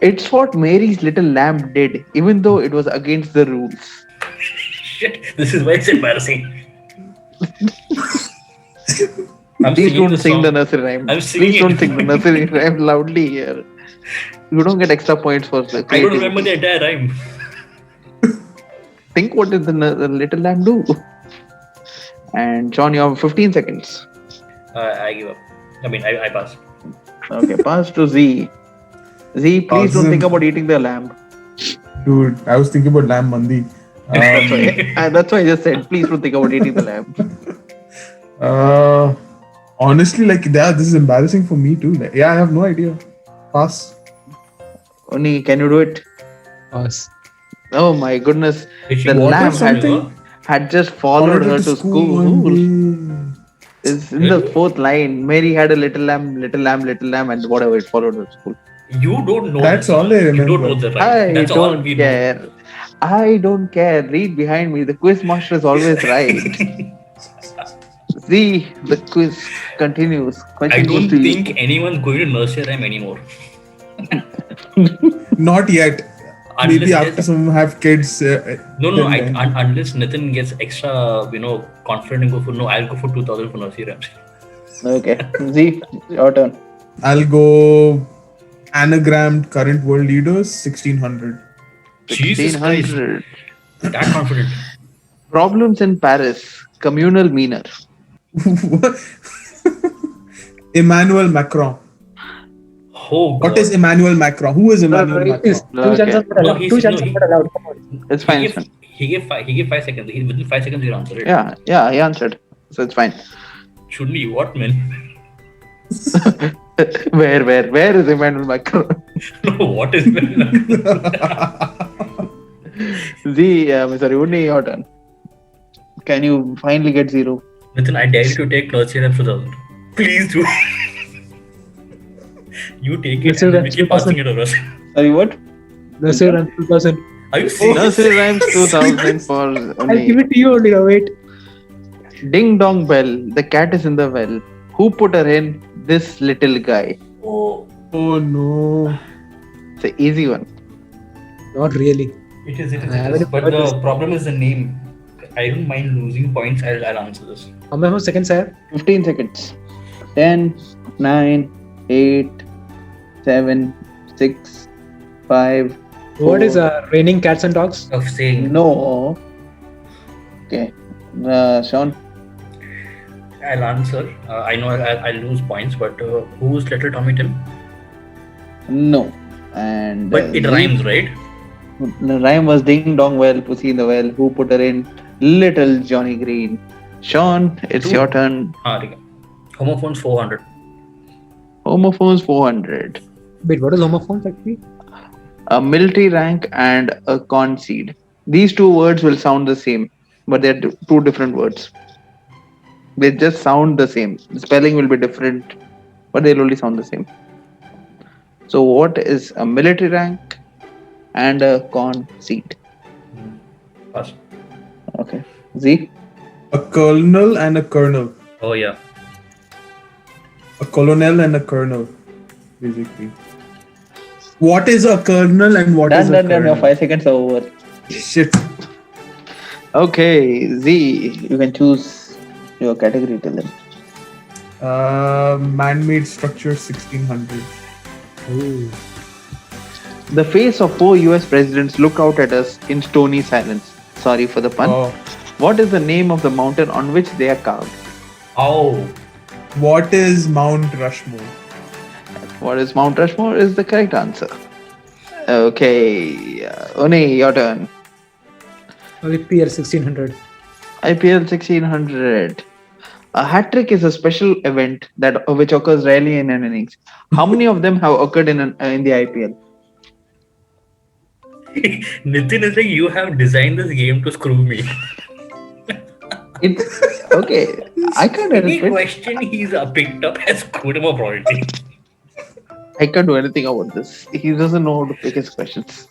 It's what Mary's little lamb did, even though it was against the rules. Shit, this is why it's embarrassing. I'm Please singing don't this sing song. the nursery rhyme. I'm singing Please don't it. sing the nursery rhyme loudly here. You don't get extra points for the I don't creativity. remember the entire rhyme. Think what did the little lamb do? And John, you have 15 seconds. I give up. I mean, I pass. Okay, pass to Z. Z, please don't Awesome. think about eating the lamb. Dude, I was thinking about lamb mandi. That's why, that's why I just said, please don't think about eating the lamb. Honestly, like, yeah, this is embarrassing for me too. Like, yeah, I have no idea. Pass. Oni, can you do it? Pass. Oh my goodness. Did she The water lamb something? had just followed her to school. one It's in the Really? fourth line. Mary had a little lamb, and whatever, it followed her to school. You don't know. That's this. all I You don't remember. know the rhyme. I That's all don't we care. I don't care. Read behind me. The quiz master is always right. See, the quiz continues. I Question don't goes to you. think anyone's going to nursery rhyme anymore. Not yet. Unless Maybe after there's- some have kids. No, then- unless Nitin gets extra, confident and go for, no, I'll go for 2000 for nursery rhymes. Okay. Z, your turn. I'll go anagrammed current world leaders 1600. Jesus Christ. 1600. That confident. Problems in Paris. Communal meaner. Emmanuel Macron. Oh, God. What is Emmanuel Macron? Who is Emmanuel it is Macron? two chances not allowed. he's- Two chances no, he- not allowed. Come on. It's fine. It's fine. He gave 5 seconds. Within 5 seconds, he'll answer it. Yeah, he answered. So it's fine. Shouldn't he? What, man? Where is Emmanuel Macron? No, what is Sorry, only your turn. Can you finally get 0? Nitin, I dare you to take Nursery Rhymes 2000. Please do. You take it Nursery and then we Rhymes keep 2000. passing it around. Sorry, what? Nursery Rhymes 2000. Are you serious? Nursery Rhymes 2000 for I'll give only. it to you only now. Wait. Ding dong bell, the cat is in the well. Who put her in? This little guy. Oh, Oh no. It's an easy one. Not really. it is. I haven't But heard the this. problem is the name. I don't mind losing points. I'll answer this. How many more seconds I have? 15 seconds. 10, 9, 8, 7, 6, 5. What is Four. raining cats and dogs? Of saying No. Okay. Sean. I'll answer. I know I'll lose points, but who's Little Tommy Tim? No. And But it rhymes, right? The rhyme was ding dong well, pussy in the well. Who put her in? Little Johnny Green. Sean, it's your turn. Okay. Homophones 400. Homophones 400. Wait, what is homophones actually? A military rank and a corn seed. These two words will sound the same, but they're two different words. They just sound the same. The spelling will be different, but they'll only sound the same. So, what is a military rank and a corn seed? Pass. Okay. Z? A colonel and a colonel. Oh yeah. A colonel and a colonel, basically. What is a colonel and what is a Done. colonel? Your 5 seconds are over. Shit. Okay, Z, you can choose your category till then. Man-made structure 1600. Ooh. The face of 4 US presidents look out at us in stony silence. Sorry for the pun. Oh. What is the name of the mountain on which they are carved? Oh. What is Mount Rushmore? What is Mount Rushmore is the correct answer. Okay, Oni, your turn. IPL 1600. IPL 1600. A hat trick is a special event that which occurs rarely in an innings. How many of them have occurred in the IPL? Nitin is like, you have designed this game to screw me. It's okay. I can't help Any it. question he's picked up has screwed him up already. I can't do anything about this. He doesn't know how to pick his questions.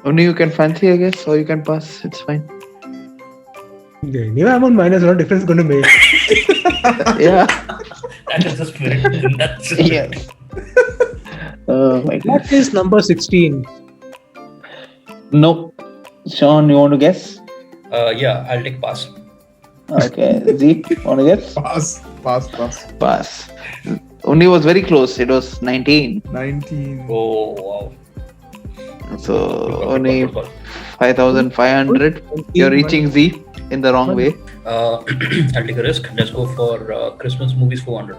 Only you can fancy, I guess, or you can pass. It's fine. Anyway, I'm on minus. What difference going to make? Yeah. That is the spirit. Nitin, that's the spirit. Yes. Oh my What goodness. is number 16? Nope. Sean, you want to guess? Yeah, I'll take pass. Okay. Z, want to guess? Pass. Pass. Only was very close. It was 19. 19. Oh wow. So Only only 5,500. You're reaching Z in the wrong way. I'll take a risk. Let's go for Christmas movies 400.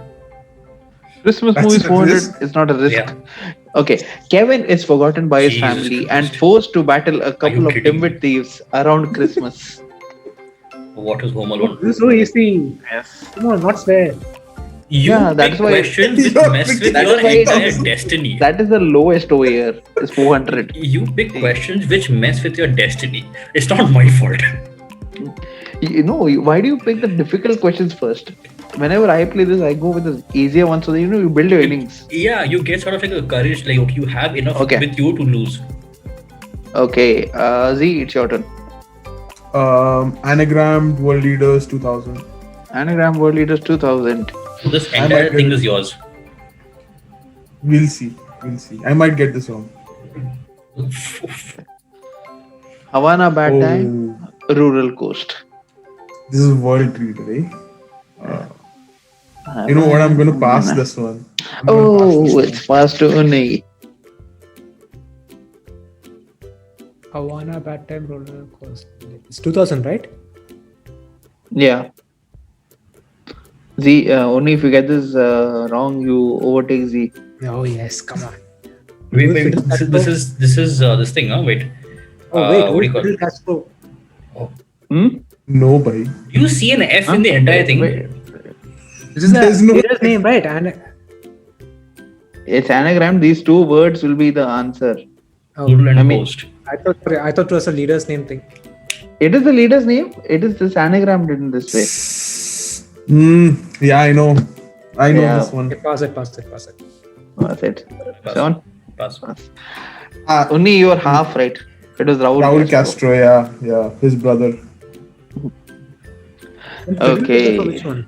Christmas That's movies a 400 risk. is not a risk. Yeah. Okay. Kevin is forgotten by his Jesus family Christ. and forced to battle a couple of kidding me? dimwit thieves around Christmas. What is Home Alone? This is so easy. Yes. Come on, not fair. You Yeah, pick that's why- questions which You're mess with picking- That's your why it entire is- destiny. That is the lowest over here. Is 400. You pick questions which mess with your destiny. It's not my fault. You know, why do you pick the difficult questions first? Whenever I play this, I go with the easier one so that you build your innings. Yeah, you get sort of like a courage, like okay, you have enough Okay. with you to lose. Okay, Z, it's your turn. Anagrammed World Leaders 2000. Anagram World Leaders 2000. So this I entire might thing get- is yours. We'll see. I might get this wrong. Havana Bad Oh, Time, Rural Coast. this is World Leader, eh? You know what? I'm going to pass this one. I'm gonna pass Oh, this it's fast to Uni. Havana Bad Time Roller Coaster. It's 2000, right? Yeah. Z, only if you get this wrong, you overtake Z. Oh yes, come on. Wait, Fidel this is this thing, huh? Wait. Oh wait, what do you call Fidel it? Castro. Oh, Hmm? No, bhai. Do you see an F in the entire thing? Wait. This is the There's no- leader's name, right? And It's anagram. These two words will be the answer. Doodle and I mean- post. I thought it was a leader's name thing. It is the leader's name. It is this anagrammed in this way. Yeah, I know. I know Yeah. this one. Okay, pass it. That's it. Sean? Pass. Only you are half right. It was Raul Castro, yeah, his brother. Okay. Which one?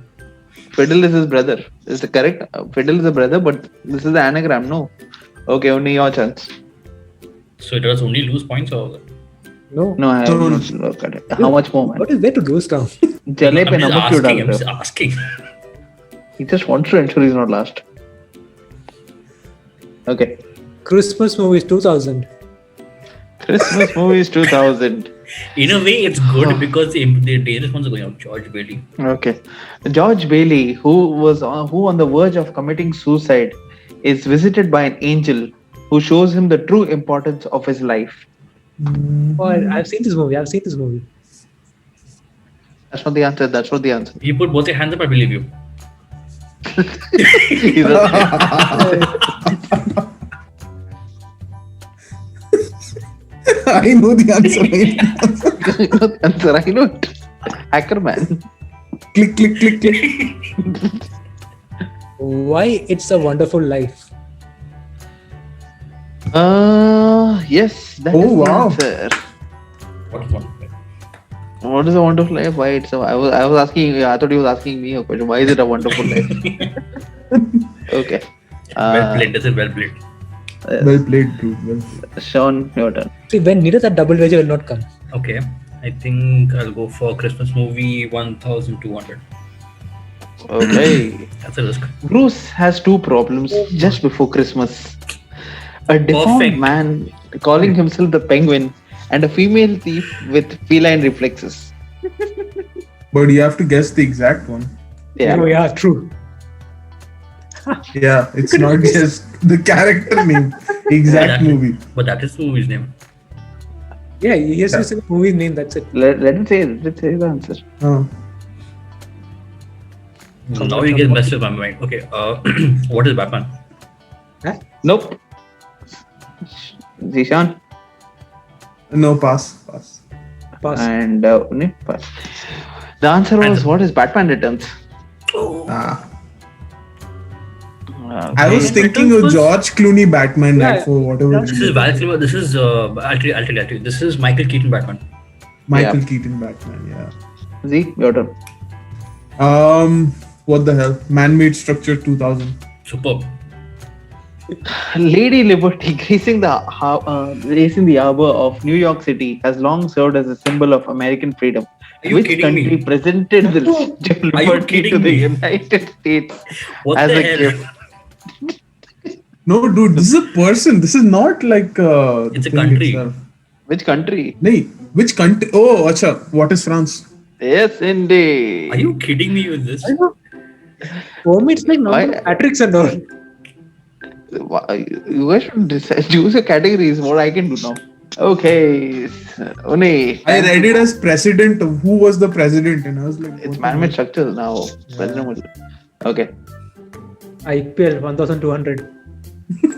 Fiddle is his brother. Is it correct? Fiddle is a brother, but this is the anagram, no? Okay, only your chance. So it does only lose points or? No. No, I have No, not looked at it. How much more, man? What is there to lose now? Jale pe I'm namak kyun asking. dal I'm rahe just ho? asking. He just wants to ensure he's not last. Okay. Christmas movies 2000. Christmas movies 2000. In a way, it's good because the dangerous ones are going out. George Bailey. Okay. George Bailey, who on the verge of committing suicide, is visited by an angel who shows him the true importance of his life. Oh, I've seen this movie. That's not the answer. That's not the answer. You put both your hands up, I believe you. He's I know the answer. answer. I know it. Hackerman. Click, click, click, click. Why It's a Wonderful Life? Yes. That Oh, is the wow. answer. What is one? What is a wonderful life? Why it's a? I was asking. I thought he was asking me a question. Why is it a wonderful life? Okay. Well played. This is well played. Well played, dude. Well played. Sean, your turn. See, when needed, that double wager will not come. Okay. I think I'll go for Christmas movie 1200. Okay. That's a risk. Bruce has two problems just before Christmas. A deformed Perfect. man calling himself the Penguin and a female thief with feline reflexes. But you have to guess the exact one. Yeah. Oh, yeah, true. Yeah, it's not just the character name. Exact movie. But that is the movie's name. Yeah, he has to say the movie name. That's it. Let him say it. Let's say the answer. Oh. Now you get messed with my mind. Okay. What is Batman? Nope. Zishan No, pass. Pass. and Uni, pass. The answer was what is Batman Returns? Ah. I was thinking of George Clooney Batman, Yeah. like, for whatever This is reason. Val Kilmer. This is I'll tell you. This is Michael Keaton Batman. Michael Yeah. Keaton Batman, yeah. Z, your turn. What the hell? Man-made structure 2000. Superb. Lady Liberty, gracing the harbor of New York City, has long served as a symbol of American freedom. Are you Which kidding country me? presented the Statue of Are you Liberty kidding to the me? United States What as the a hell? gift? No, dude, this is a person. This is not like the It's a thing country. itself. Which country? Nahi, which country? Oh, acha. What is France? Yes, indeed. Are you kidding me with this? For me, it's like Why- not Patrick's and all. You guys should decide, choose your categories. What I can do now. Okay, Uni. I read it as president. Who was the president? And I was like, It's what man-made the structures now. President will- Okay. IPL 1200.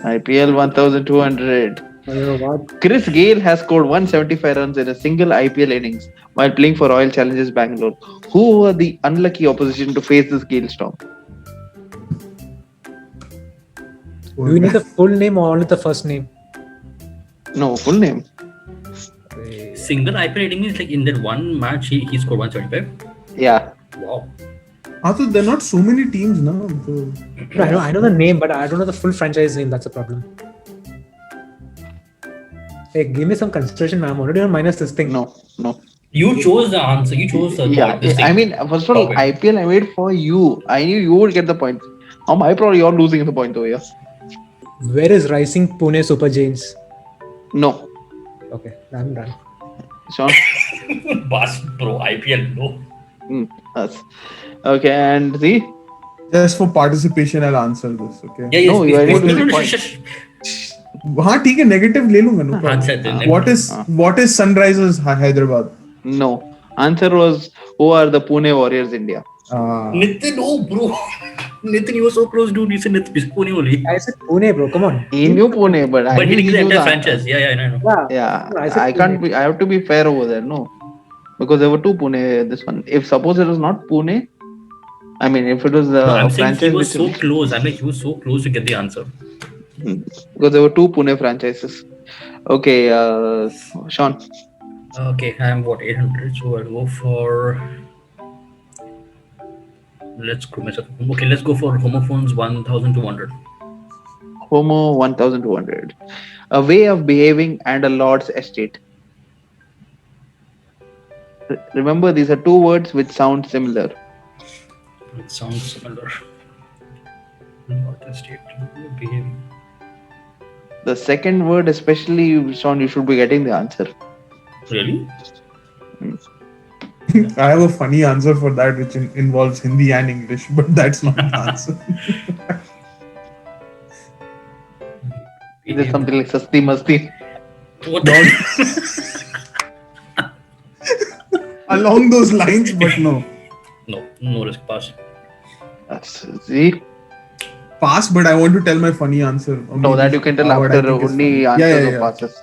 IPL 1200. I don't know what. Chris Gayle has scored 175 runs in a single IPL innings while playing for Royal Challengers Bangalore. Who were the unlucky opposition to face this Gale storm? hell? Do we need the full name or only the first name? No, full name. Single IPL rating means like in that one match he scored 175. Yeah. Wow. Also, there are not so many teams now. So. I know the name, but I don't know the full franchise name. That's a problem. Hey, give me some consideration, man. I'm already on minus this thing. No. You chose the answer. You chose the Yeah. this thing. I mean, first of all, Topic. IPL I made for you. I knew you would get the points. How my problem you're losing the point over here? Where is Rising Pune Super Giants? No. Okay, I'm done. Sean? Bas bro, IPL no. Us. Okay, and Z? Just for participation, I'll answer this. Okay. Yeah, yes, No, please, you are please, losing no, no, points. shush. हाँ ठीक है negative ले लूँगा no problem. Answer the What is Sunrisers Hyderabad? No. Answer was, who are the Pune Warriors India? Nitin, oh bro. Nitin, you were so close, dude. You said Nitin Pune only. I said Pune, bro. Come on. He knew Pune, but I But he think didn't he get the knew entire the franchise. Yeah, I know. Yeah. Yeah, No, I said I Pune. can't be. I have to be fair over there, no, because there were two Pune. This one, if suppose it was not Pune, I mean, if it was the No, I'm saying he franchise was which, so close. I'm like, he was so close to get the answer. because there were two Pune franchises. Okay, Sean, Okay, I'm what 800, so I'll go for. Let's go myself. Okay, let's go for homophones 1200. Homo 1200, a way of behaving and a lord's estate. Remember, these are two words which sound similar. It sounds similar. What a state behaving. The second word, especially, Sean, you should be getting the answer. Really? I have a funny answer for that, which involves Hindi and English, but that's not the answer. Is it something like Sasti Masti? What? Along those lines, but no. No risk. Pass. See? Pass, but I want to tell my funny answer. Or No, maybe that you can tell what I after think is only funny. answers Yeah. or passes.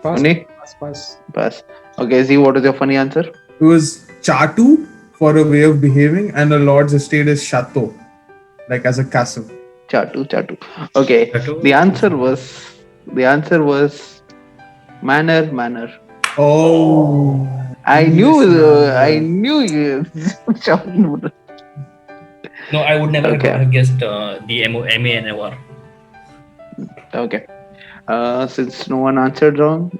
Pass. Only Pass. pass. Okay, see, what is your funny answer? It was Chatu for a way of behaving, and a lord's estate is Chateau, like as a castle. Chatu. Okay, Chatu. the answer was manner. Oh. I English knew you. Sean would- No, I would never Okay. have guessed the MANOR. Okay. Since no one answered wrong,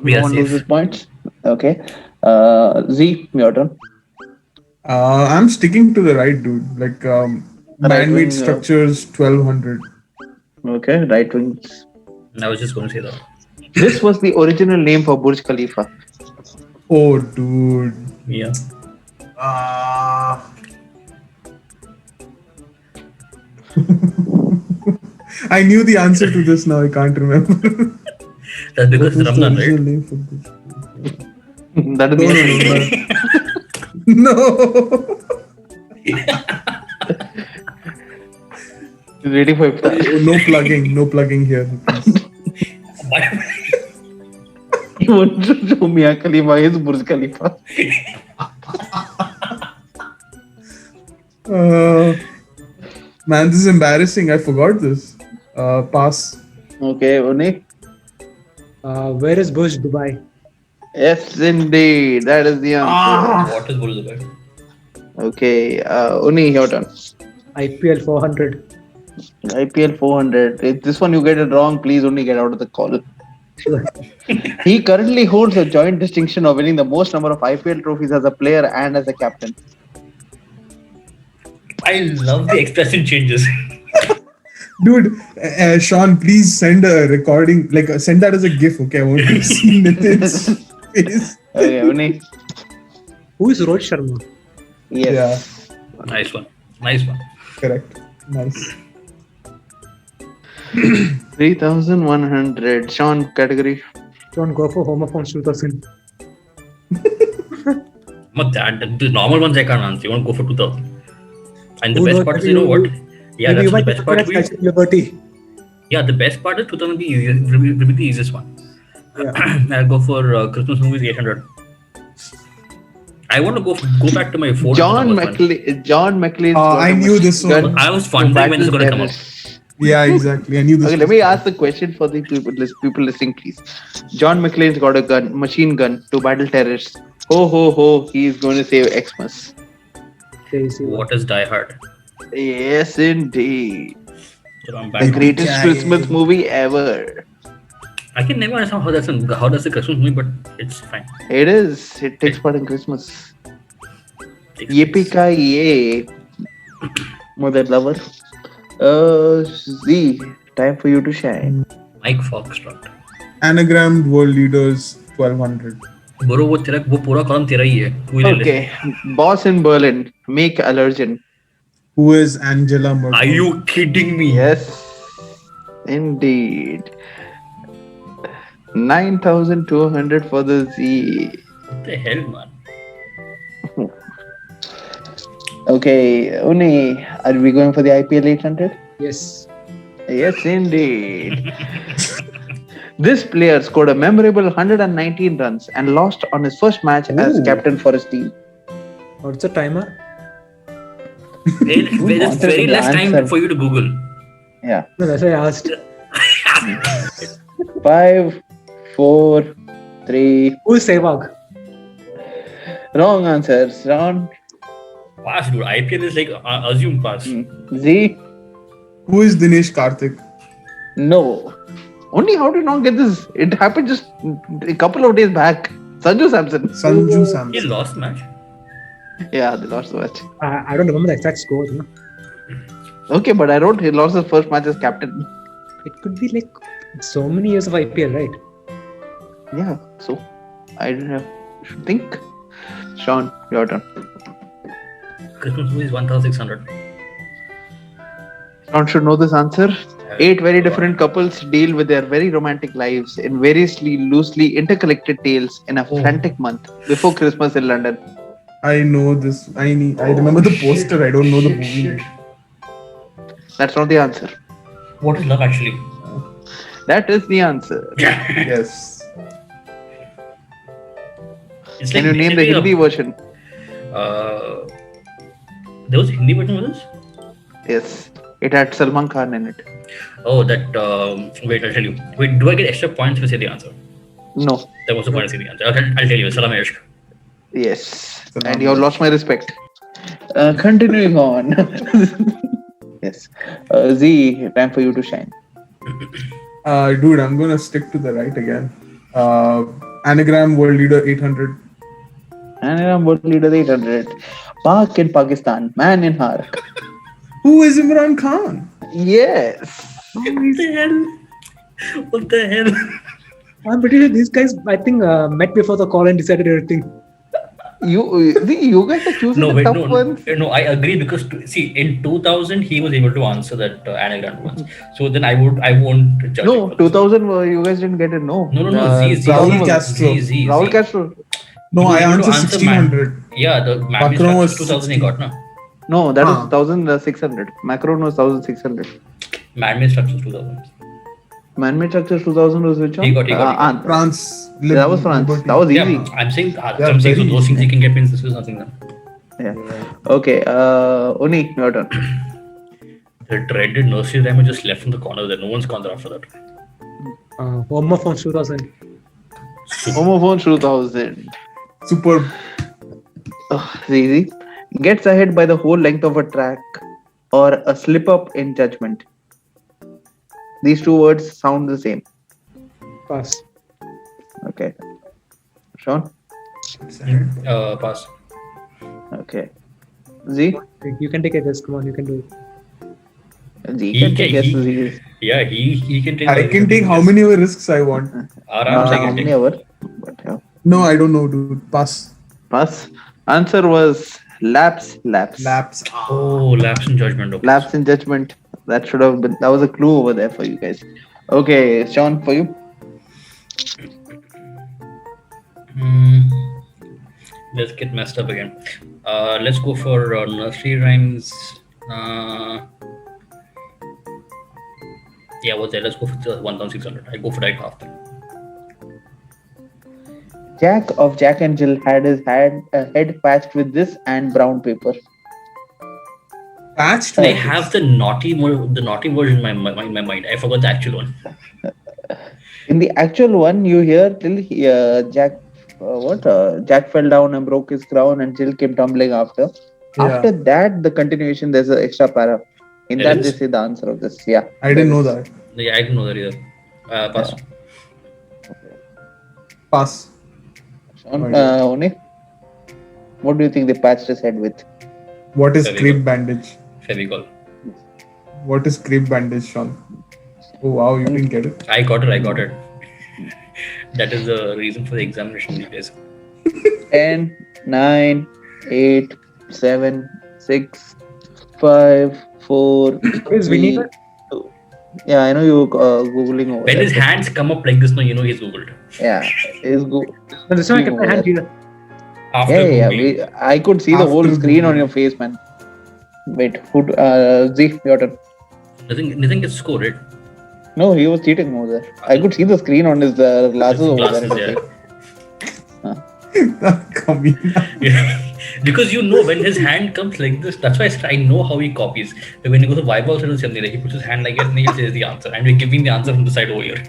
We no are one safe. loses points. Okay. Z, your turn. I'm sticking to the right, dude. Like Right man-made wing, structures 1200. Okay, right wings. I was just going to say that. This was the original name for Burj Khalifa. Oh, dude. Yeah. I knew the answer to this now. I can't remember. That's because What it's was the Ramzan, original right? name for this? That is No, the no, no. ready for iftar. No plugging here, please. You want to show Mia Khalifa is Burj Khalifa. Man, this is embarrassing. I forgot this. Pass. Okay, Uni. Where is Burj Dubai? Yes, indeed. That is the answer. What is Burj Dubai? Okay, Uni, your turn. IPL 400. IPL 400. If this one you get it wrong, please only get out of the call. He currently holds a joint distinction of winning the most number of IPL trophies as a player and as a captain. I love the expression changes. Dude, Sean, please send a recording, like send that as a GIF, okay? I want to see Nitin's face. Okay, Uni. Who is Rohit Sharma? Yes. Nice one. Correct. Nice. 3,100. Sean, category. Don't go for homophones 2000. But the normal ones I can't answer. You want to go for 2000. And the Who best knows, part is, maybe you know what? you- Yeah, Maybe that's you the might best have part. Statue of Liberty. Yeah, the best part is 2000 will be the easiest one. Yeah. I'll go for Christmas movies 800. I want to go back to my 400. John numbers one. McLean. John McLean. I knew this one. I was wondering when it's going to come out. Yeah, exactly. I knew this. Okay, let me ask the question for the people listening, please. John McClane's got a machine gun to battle terrorists. Ho ho ho! He is going to save Xmas. Crazy. What is Die Hard? Yes, indeed. So I'm The back. greatest Yeah, Christmas yeah. movie ever. I can never understand how that's a Christmas movie, but it's fine. It is. It takes part in Christmas. Takes Yippee place. ki yay, mother lover. Z, time for you to shine. Mike Foxtrot. Anagrammed world leaders 1200. Bro, वो पूरा column तेरा ही है. तू ही ले ले. Okay, boss in Berlin, make allergen. Who is Angela Merkel? Are you kidding me? Yes, indeed. 9,200 for the Z. What the hell, man? Okay, Uni, are we going for the IPL 800? Yes. Yes, indeed. This player scored a memorable 119 runs and lost on his first match as Ooh. captain for his team. What's the timer? There's wanted very the less time answer. for you to Google. Yeah. No, that's why I asked. 5, 4, 3. Who's Sehwag? Wrong answers. Round Pass, dude. IPL is like assume pass. Z. Who is Dinesh Karthik? No. Only how did you not get this? It happened just a couple of days back. Sanju Samson. Sanju He Samson. lost match. Yeah, they lost the match. I don't remember the exact score. You know? Okay, but I wrote he lost his first match as captain. It could be like so many years of IPL, right? Yeah, so I should think. Sean, your turn. Christmas movie is 1,600. Sean should know this answer. 8 very different couples deal with their very romantic lives in variously loosely interconnected tales in a frantic month before Christmas in London. I know this. I remember the poster. I don't know the movie. That's not the answer. What is love actually? That is the answer. Yes. It's Can you name the basically Hindi version? There was a Hindi version of this? Yes. It had Salman Khan in it. Oh, that. Wait, I'll tell you. Wait, do I get extra points if I say the answer? No. There was a point to say the answer. I'll tell you. Salam Ishq. Yes. Salam And you have lost my respect. Continuing on. Yes. Z, time for you to shine. Dude, I'm gonna stick to the right again. Anagram World Leader 800. And I'm world leader 800. Pak in Pakistan. Man in Hark. Who is Imran Khan? Yes. What the hell? What the hell? I'm pretty sure these guys, I think, met before the call and decided everything. You guys are choosing No, the wait, tough no, ones. no. I agree because see, in 2000 he was able to answer that anagram once. So then I won't judge. No, it for this. 2000 you guys didn't get it. No. No. Z, Raul Castro. Raul Castro. No, He was I able to answered answer man. 1600. Yeah, the Macron Macron was 2000 he got, no? No, that Ah. was 1600. Macron was 1600. Man-made structures 2000. Man-made structures 2000 was which one? He got. France. That was France. Liberty. That was Yeah, easy. I'm saying, so very those things easy. he can get means this is nothing then. Yeah. Okay. Uni, your turn. The dreaded nursery rhyme just left in the corner there. No one's gone there after that. Homer from 2000. Homophone 2000. Superb. It's easy. Gets ahead by the whole length of a track or a slip up in judgment. These two words sound the same. Pass. Okay. Sean? Pass. Okay. Z? You can take a guess. Come on, you can do it. Z can take guesses. Z. Yeah, he can take. I can take how many risks I want. Arams I How can many take. ever? But yeah. No, I don't know, dude. Pass. Pass. Answer was lapse. Laps. Oh, lapse in judgment. Okay. Lapse in judgment. That should have been. That was a clue over there for you guys. Okay, Sean, for you. Let's get messed up again. Let's go for nursery rhymes. Yeah, what's that? Let's go for 1,600. I go for right half then. Jack of Jack and Jill had his head patched with this and brown paper. Patched. They have the naughty version in my mind. I forgot the actual one. In the actual one, you hear till Jack, Jack fell down and broke his crown, and Jill came tumbling after. Yeah. After that, the continuation, there's an extra para. In It that, is? they say the answer of this. Yeah. I didn't know that. Yeah, I didn't know that either. Pass. Pass. Sean, Oni, what do you think they patched his head with? What is Very crepe good. bandage? Fevicol. What is crepe bandage, Sean? Oh wow, you didn't get it. I got it. That is the reason for the examination these days. 10, 9, 8, 7, 6, 5, 4. Where's 3, Vinegar? 2. Yeah, I know you googling over When there, his but hands come up like this, no, you know he's googled. yeah, is go. No, this one I kept my over hand there. here. After Yeah. googling. I could see the whole After screen on Googling. your face, man. Wait, who? Z, your turn. Nothing gets score, right? No, he was cheating over there. I could see the screen on his glasses over there. Glasses, It was yeah. like, Kamina. Because you know when his hand comes like this, that's why I know how he copies. Like when he goes to Vibe also does something like he puts his hand like that and he says the answer, and we're giving the answer from the side over here.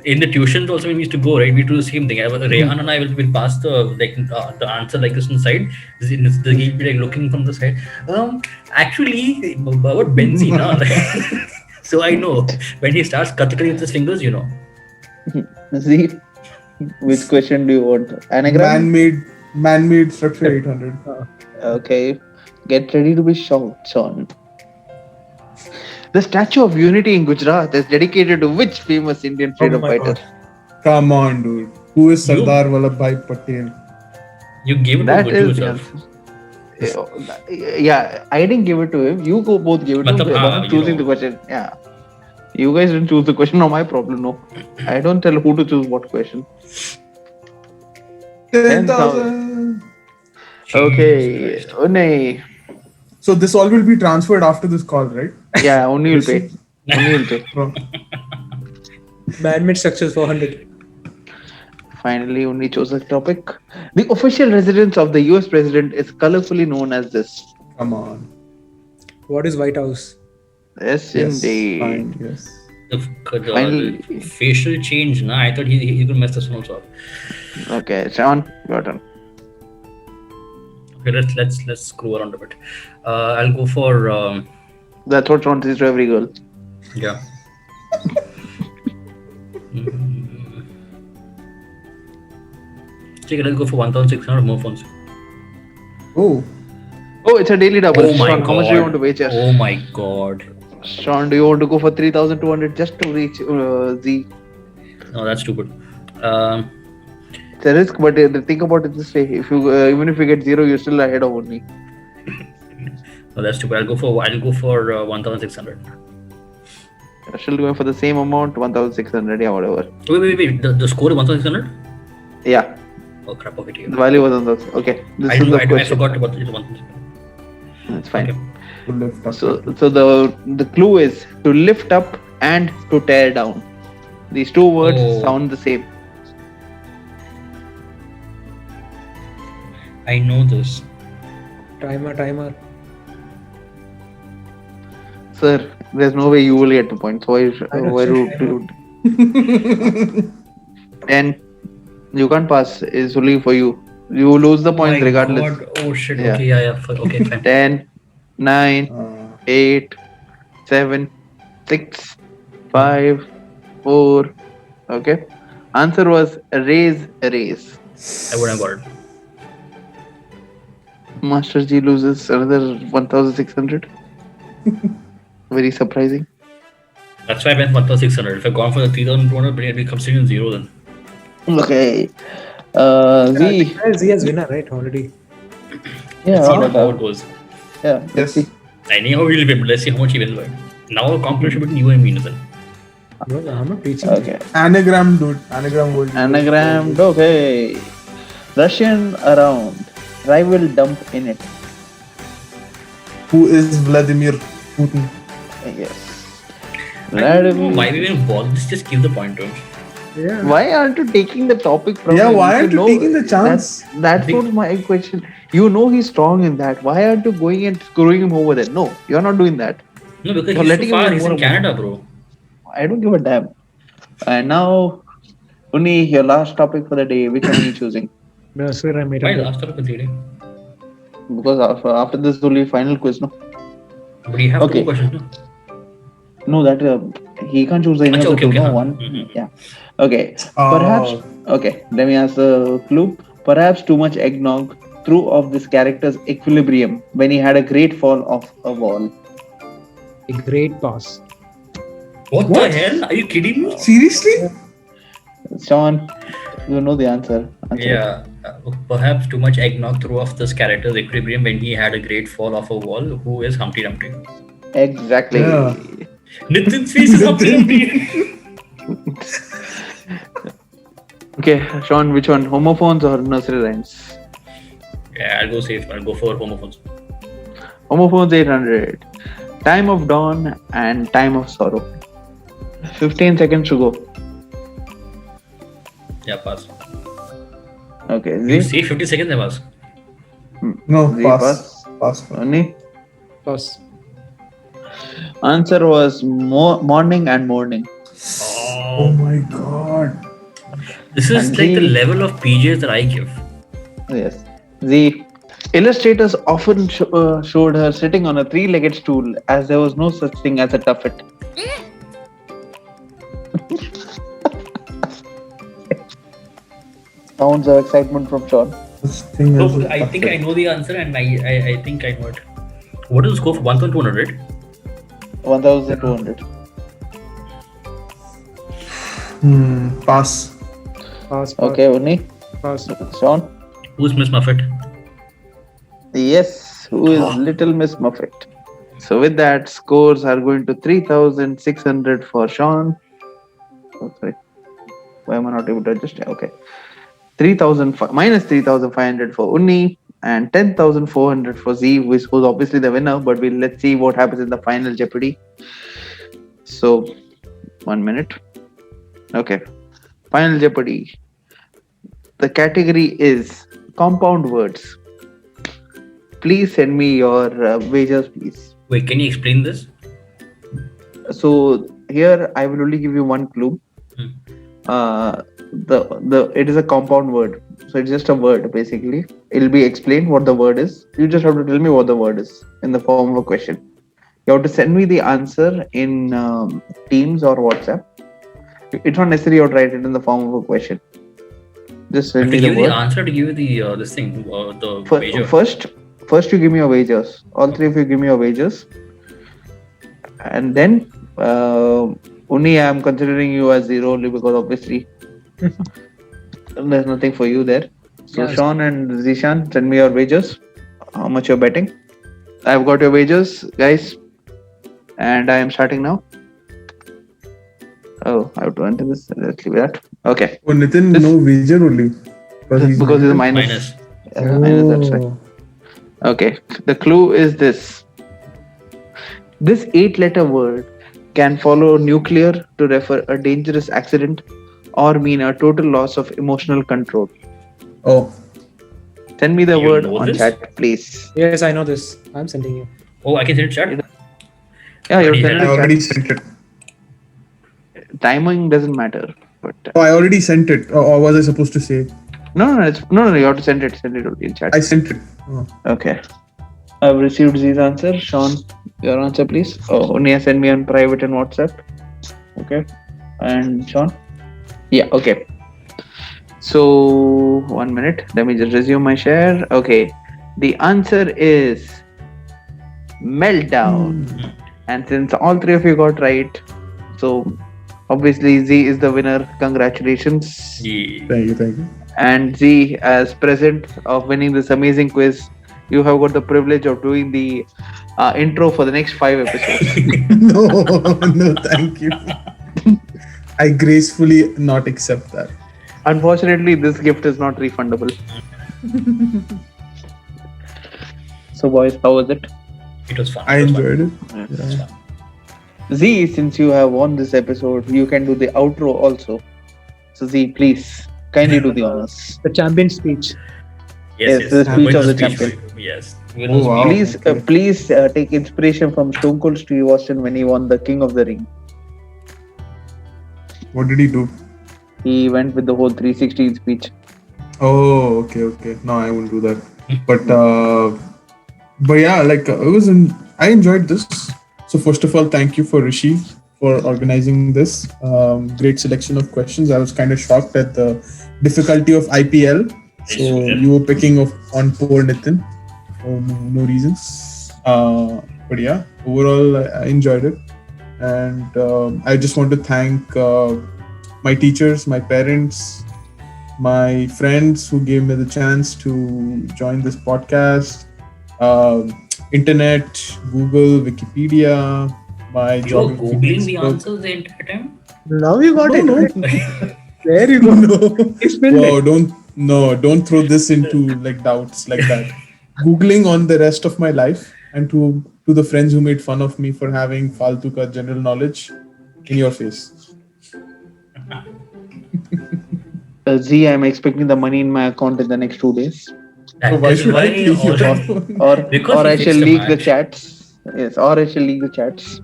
In the tuitions also when we used to go, right, we do the same thing. Rehan and I will pass the answer like this on the side. He'll be like looking from the side. Actually, what benzene? Huh? So I know when he starts cutting with his fingers, you know. Z, which question do you want? Anagram? Man-made structure 800. Okay, get ready to be shocked, Sean. The Statue of Unity in Gujarat is dedicated to which famous Indian freedom my fighter? God. Come on, dude. Who is You- Sardar Vallabhbhai Patel? You gave it That to Gujju is the itself. answer. Yeah, I didn't give it to him. You both gave it to him. Matlab, I'm you choosing know. the question. Yeah. You guys didn't choose the question. Not my problem. No. I don't tell who to choose what question. 10,000. Okay. Jesus Christ. Unai. So this all will be transferred after this call, right? Yeah, only will pay. Only will pay. Bro. Man-made structures 400. Finally, only chose a topic. The official residence of the US president is colorfully known as this. Come on. What is White House? Yes, Yes. indeed. Fine. Yes. Finally. The facial change, nah, I thought he could mess this one also up. Okay, Sean, your turn. Okay, let's screw around a bit. I'll go for That's what Sean says to every girl. yeah. Okay, let's go for 1,600 more phones. Oh. Oh, it's a daily double. Oh my Sean, god! how much do you want to wager? Oh my god! Sean, do you want to go for 3,200 just to reach Z? No, that's stupid. It's a risk, but think about it this way: if you even if you get zero, you're still ahead of only. No, that's stupid. I'll go for 1,600. You're still going for the same amount, 1,600. Yeah, whatever. Wait. The score is 1,600. Yeah, Oh crap! Okay, the value was on those. Okay, this is the I question. forgot about it. 1,600. That's fine. Okay. To lift up. So the clue is to lift up and to tear down. These two words Oh. sound the same. I know this. Timer. Sir, there's no way you will get the point. So why do 10? You can't pass. It's only for you. You lose the points My regardless. God. Oh shit! Yeah. Okay, yeah. Okay, fine. 10, 9, 8, 7, 6, 5, 4. Okay. Answer was raise. I wouldn't have got it. Master G loses another 1,600. Very surprising. That's why I went 1,600. If I gone for the 3,200, but it becomes still zero then. Okay. Z. Z has winner, right? Already. Yeah. Let's see but, how it goes. yeah. Let's Yes. see. I know how he'll win, but let's see how much he wins by. Now a competition between you and me, Nathan. No, I'm not teaching. Okay. Anagram, dude. Anagram world. Anagram. Okay. Russian around. Rival dump in it. Who is Vladimir Putin? Yes. I don't know why we even bother. Just give the point to him. Yeah. Why aren't you taking the topic from Yeah, him? why If aren't you know- taking the chance? That's not my question. You know he's strong in that. Why aren't you going and screwing him over there? No, you're not doing that. No, because You're he's letting too him far. win He's more in and more. Canada, bro. I don't give a damn. And now, Uni, your last topic for the day. Which one are you choosing? No, sir, I made Why up. last topic with reading? Because after this is only final quiz, no? But you have Okay. two questions, no? No, that he can't choose any of the Okay, two. okay, No, huh. one. Mhm. Yeah. Okay. Perhaps. Okay. Let me ask the clue. Perhaps too much eggnog threw off this character's equilibrium when he had a great fall off a wall. A great pass. What What? the hell? Are you kidding me? Seriously? Sean, you know the answer. Yeah. Perhaps too much eggnog threw off this character's equilibrium when he had a great fall off a wall. Who is Humpty Dumpty? Exactly. Yeah. Nitin's face is up there. Okay, Sean, which one? Homophones or nursery rhymes? Yeah, I'll go safe. I'll go for homophones. Homophones 800. Time of dawn and time of sorrow. 15 seconds to go. Yeah, pass. Okay, You Z. say 50 seconds, I pass. No, Z pass. Pass. Oni. Pass. Answer was morning and morning. Oh my god. This is And like the he- level of PJs that I give. Yes. The illustrators often showed her sitting on a three-legged stool as there was no such thing as a tuffet. Sounds of excitement from Sean. This thing So is I think I know the answer, and I think I know it. What is the score for 1,200? 1,200. Pass. Pass. Okay, Uni. Pass. Sean. Who's Miss Muffet? Yes, who is Little Miss Muffet? So with that, scores are going to 3,600 for Sean. Oh, sorry. Why am I not able to adjust? Yeah, okay. 3,000 minus 3,500 for Unni and 10,400 for Z, who's obviously the winner. But let's see what happens in the final Jeopardy. So, 1 minute. Okay. Final Jeopardy. The category is compound words. Please send me your wagers, please. Wait, can you explain this? So here I will only give you one clue. It is a compound word, so it's just a word basically. It'll be explained what the word is. You just have to tell me what the word is in the form of a question. You have to send me the answer in Teams or WhatsApp. It's not necessary you have to write it in the form of a question. Just send To me give the you the word. answer, to give you the this thing, the wager. First you give me your wagers. All three of you give me your wagers, and then only I am considering you as zero only because obviously there's nothing for you there. So Yes. Sean and Zishan, send me your wagers. How much you're betting? I've got your wagers, guys, and I am starting now. Oh, I have to enter this. Let's leave that. Okay, Oh, Nitin, This- no wager only. because it's a negative. minus. Minus. Yeah, minus, that's right. Oh. Okay, the clue is this. This 8-letter word can follow nuclear to refer a dangerous accident or mean a total loss of emotional control. Oh, Send me the You word know on this? chat, please. Yes, I know this. I'm sending you. Oh, I can send it chat. Yeah, you Already send I it. already sent it. Timing doesn't matter, but Oh, I already sent it. Or was I supposed to say? no, you have to send it. Send it in chat. I sent it. Oh. Okay. I've received Z's answer. Sean, your answer, please. Oh, Unia, send me on private and WhatsApp. Okay. And Sean? Yeah, okay. So, 1 minute. Let me just resume my share. Okay. The answer is meltdown. And since all three of you got right, so obviously Z is the winner. Congratulations. Yeah. Thank you. And Z, as present of winning this amazing quiz, you have got the privilege of doing the intro for the next 5 episodes. No, thank you. I gracefully not accept that. Unfortunately, this gift is not refundable. So, boys, how was it? It was fun. I It was fun. enjoyed it. It was fun. Z, since you have won this episode, you can do the outro also. So, Z, please kindly do the honors. The champion speech. Yes, Yes, the I'm speech going of to the speech champion. for you. Yes. Oh, wow. Please take inspiration from Stone Cold Steve Austin when he won the King of the Ring. What did he do? He went with the whole 360 speech. Oh, okay. No, I won't do that. But yeah, like I enjoyed this. So first of all, thank you for Rishi for organizing this. Great selection of questions. I was kind of shocked at the difficulty of IPL. So you were picking on poor Nitin for no reason. But yeah, overall I enjoyed it, and I just want to thank my teachers, my parents, my friends who gave me the chance to join this podcast. Internet, Google, Wikipedia, My You were geography googling the textbook. answers the entire time. Now you got No, it. no, There you go. no. He spilled Whoa, it. don't throw this into like doubts like that. Googling on the rest of my life, and to the friends who made fun of me for having faltu ka general knowledge, in your face. Z, I'm expecting the money in my account in the next 2 days. So That why is should I why play your all phone? Or because or he I shall fixed a leak the match. chats. Yes, or I shall leak the chats.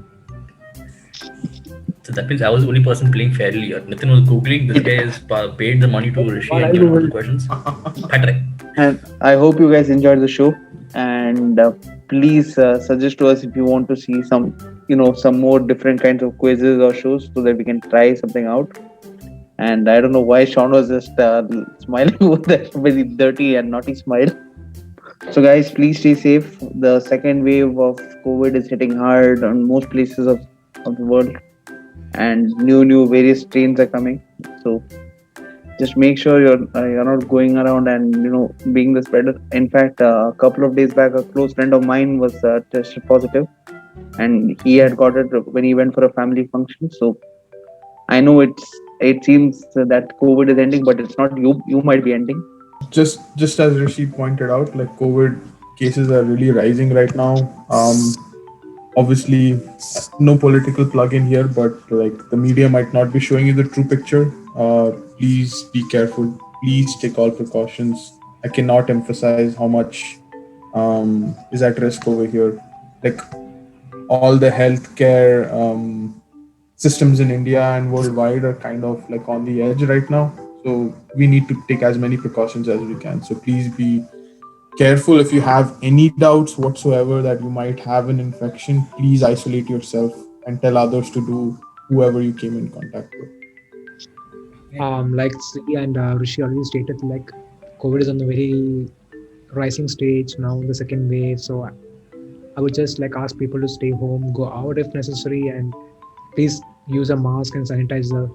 So that means I was the only person playing fairly here. Nitin was googling. This guy is paid the money to Rishi While I and given all the googled. questions. Patrick. And I hope you guys enjoyed the show. And please suggest to us if you want to see some more different kinds of quizzes or shows so that we can try something out. And I don't know why Sean was just smiling with that very dirty and naughty smile. So, guys, please stay safe. The second wave of COVID is hitting hard on most places of the world, and new various strains are coming. So, just make sure you're not going around and being the spreader. In fact, a couple of days back, a close friend of mine was tested positive, and he had got it when he went for a family function. So I know it seems that COVID is ending, but it's not. You might be ending. Just as Rishi pointed out, like COVID cases are really rising right now. Obviously, no political plug in here, but like the media might not be showing you the true picture. Please be careful. Please take all precautions. I cannot emphasize how much is at risk over here. Like all the healthcare systems in India and worldwide are kind of like on the edge right now. So we need to take as many precautions as we can. So please be careful. If you have any doubts whatsoever that you might have an infection, please isolate yourself and tell others to do whoever you came in contact with. Like Sri and Rishi already stated, like COVID is on the very rising stage now in the second wave. So I would just like ask people to stay home, go out if necessary, and please use a mask and sanitizer.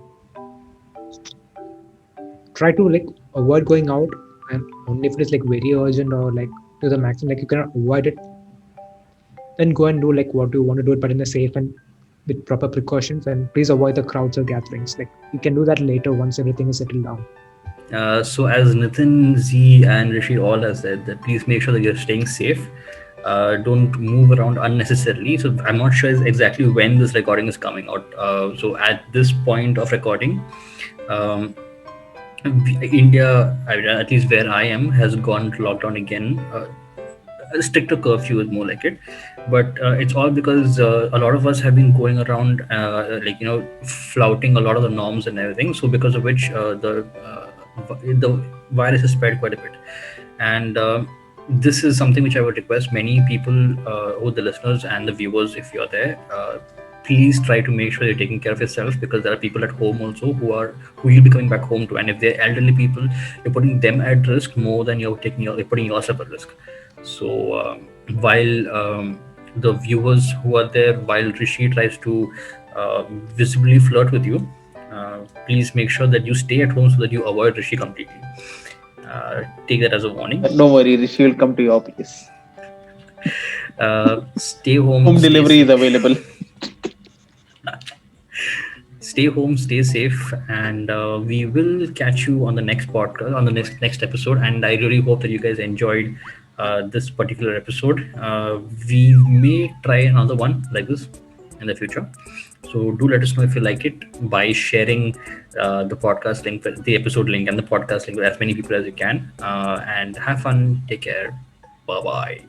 Try to like avoid going out, and only if it is like very urgent or like to the maximum, like you cannot avoid it, then go and do like what you want to do it, but in a safe and with proper precautions. And please avoid the crowds or gatherings. Like you can do that later once everything is settled down. So as Nitin, Z, and Rishi all have said, that please make sure that you're staying safe. Don't move around unnecessarily. So I'm not sure exactly when this recording is coming out. So at this point of recording, um, India, at least where I am, has gone to lockdown again. A stricter curfew is more like it, but it's all because a lot of us have been going around flouting a lot of the norms and everything. So because of which the virus has spread quite a bit, and this is something which I would request many people, who the listeners and the viewers, if you're there, please try to make sure you're taking care of yourself, because there are people at home also who you'll be coming back home to, and if they're elderly people, you're putting them at risk more than you're putting yourself at risk. So while the viewers who are there, while Rishi tries to visibly flirt with you, please make sure that you stay at home so that you avoid Rishi completely. Take that as a warning. Don't worry, Rishi will come to your place. Stay home. Home stay delivery is safe. available. Stay home, stay safe, and we will catch you on the next podcast, on the next episode. And I really hope that you guys enjoyed this particular episode. We may try another one like this in the future. So do let us know if you like it by sharing the podcast link, the episode link, and the podcast link with as many people as you can. And have fun. Take care. Bye bye.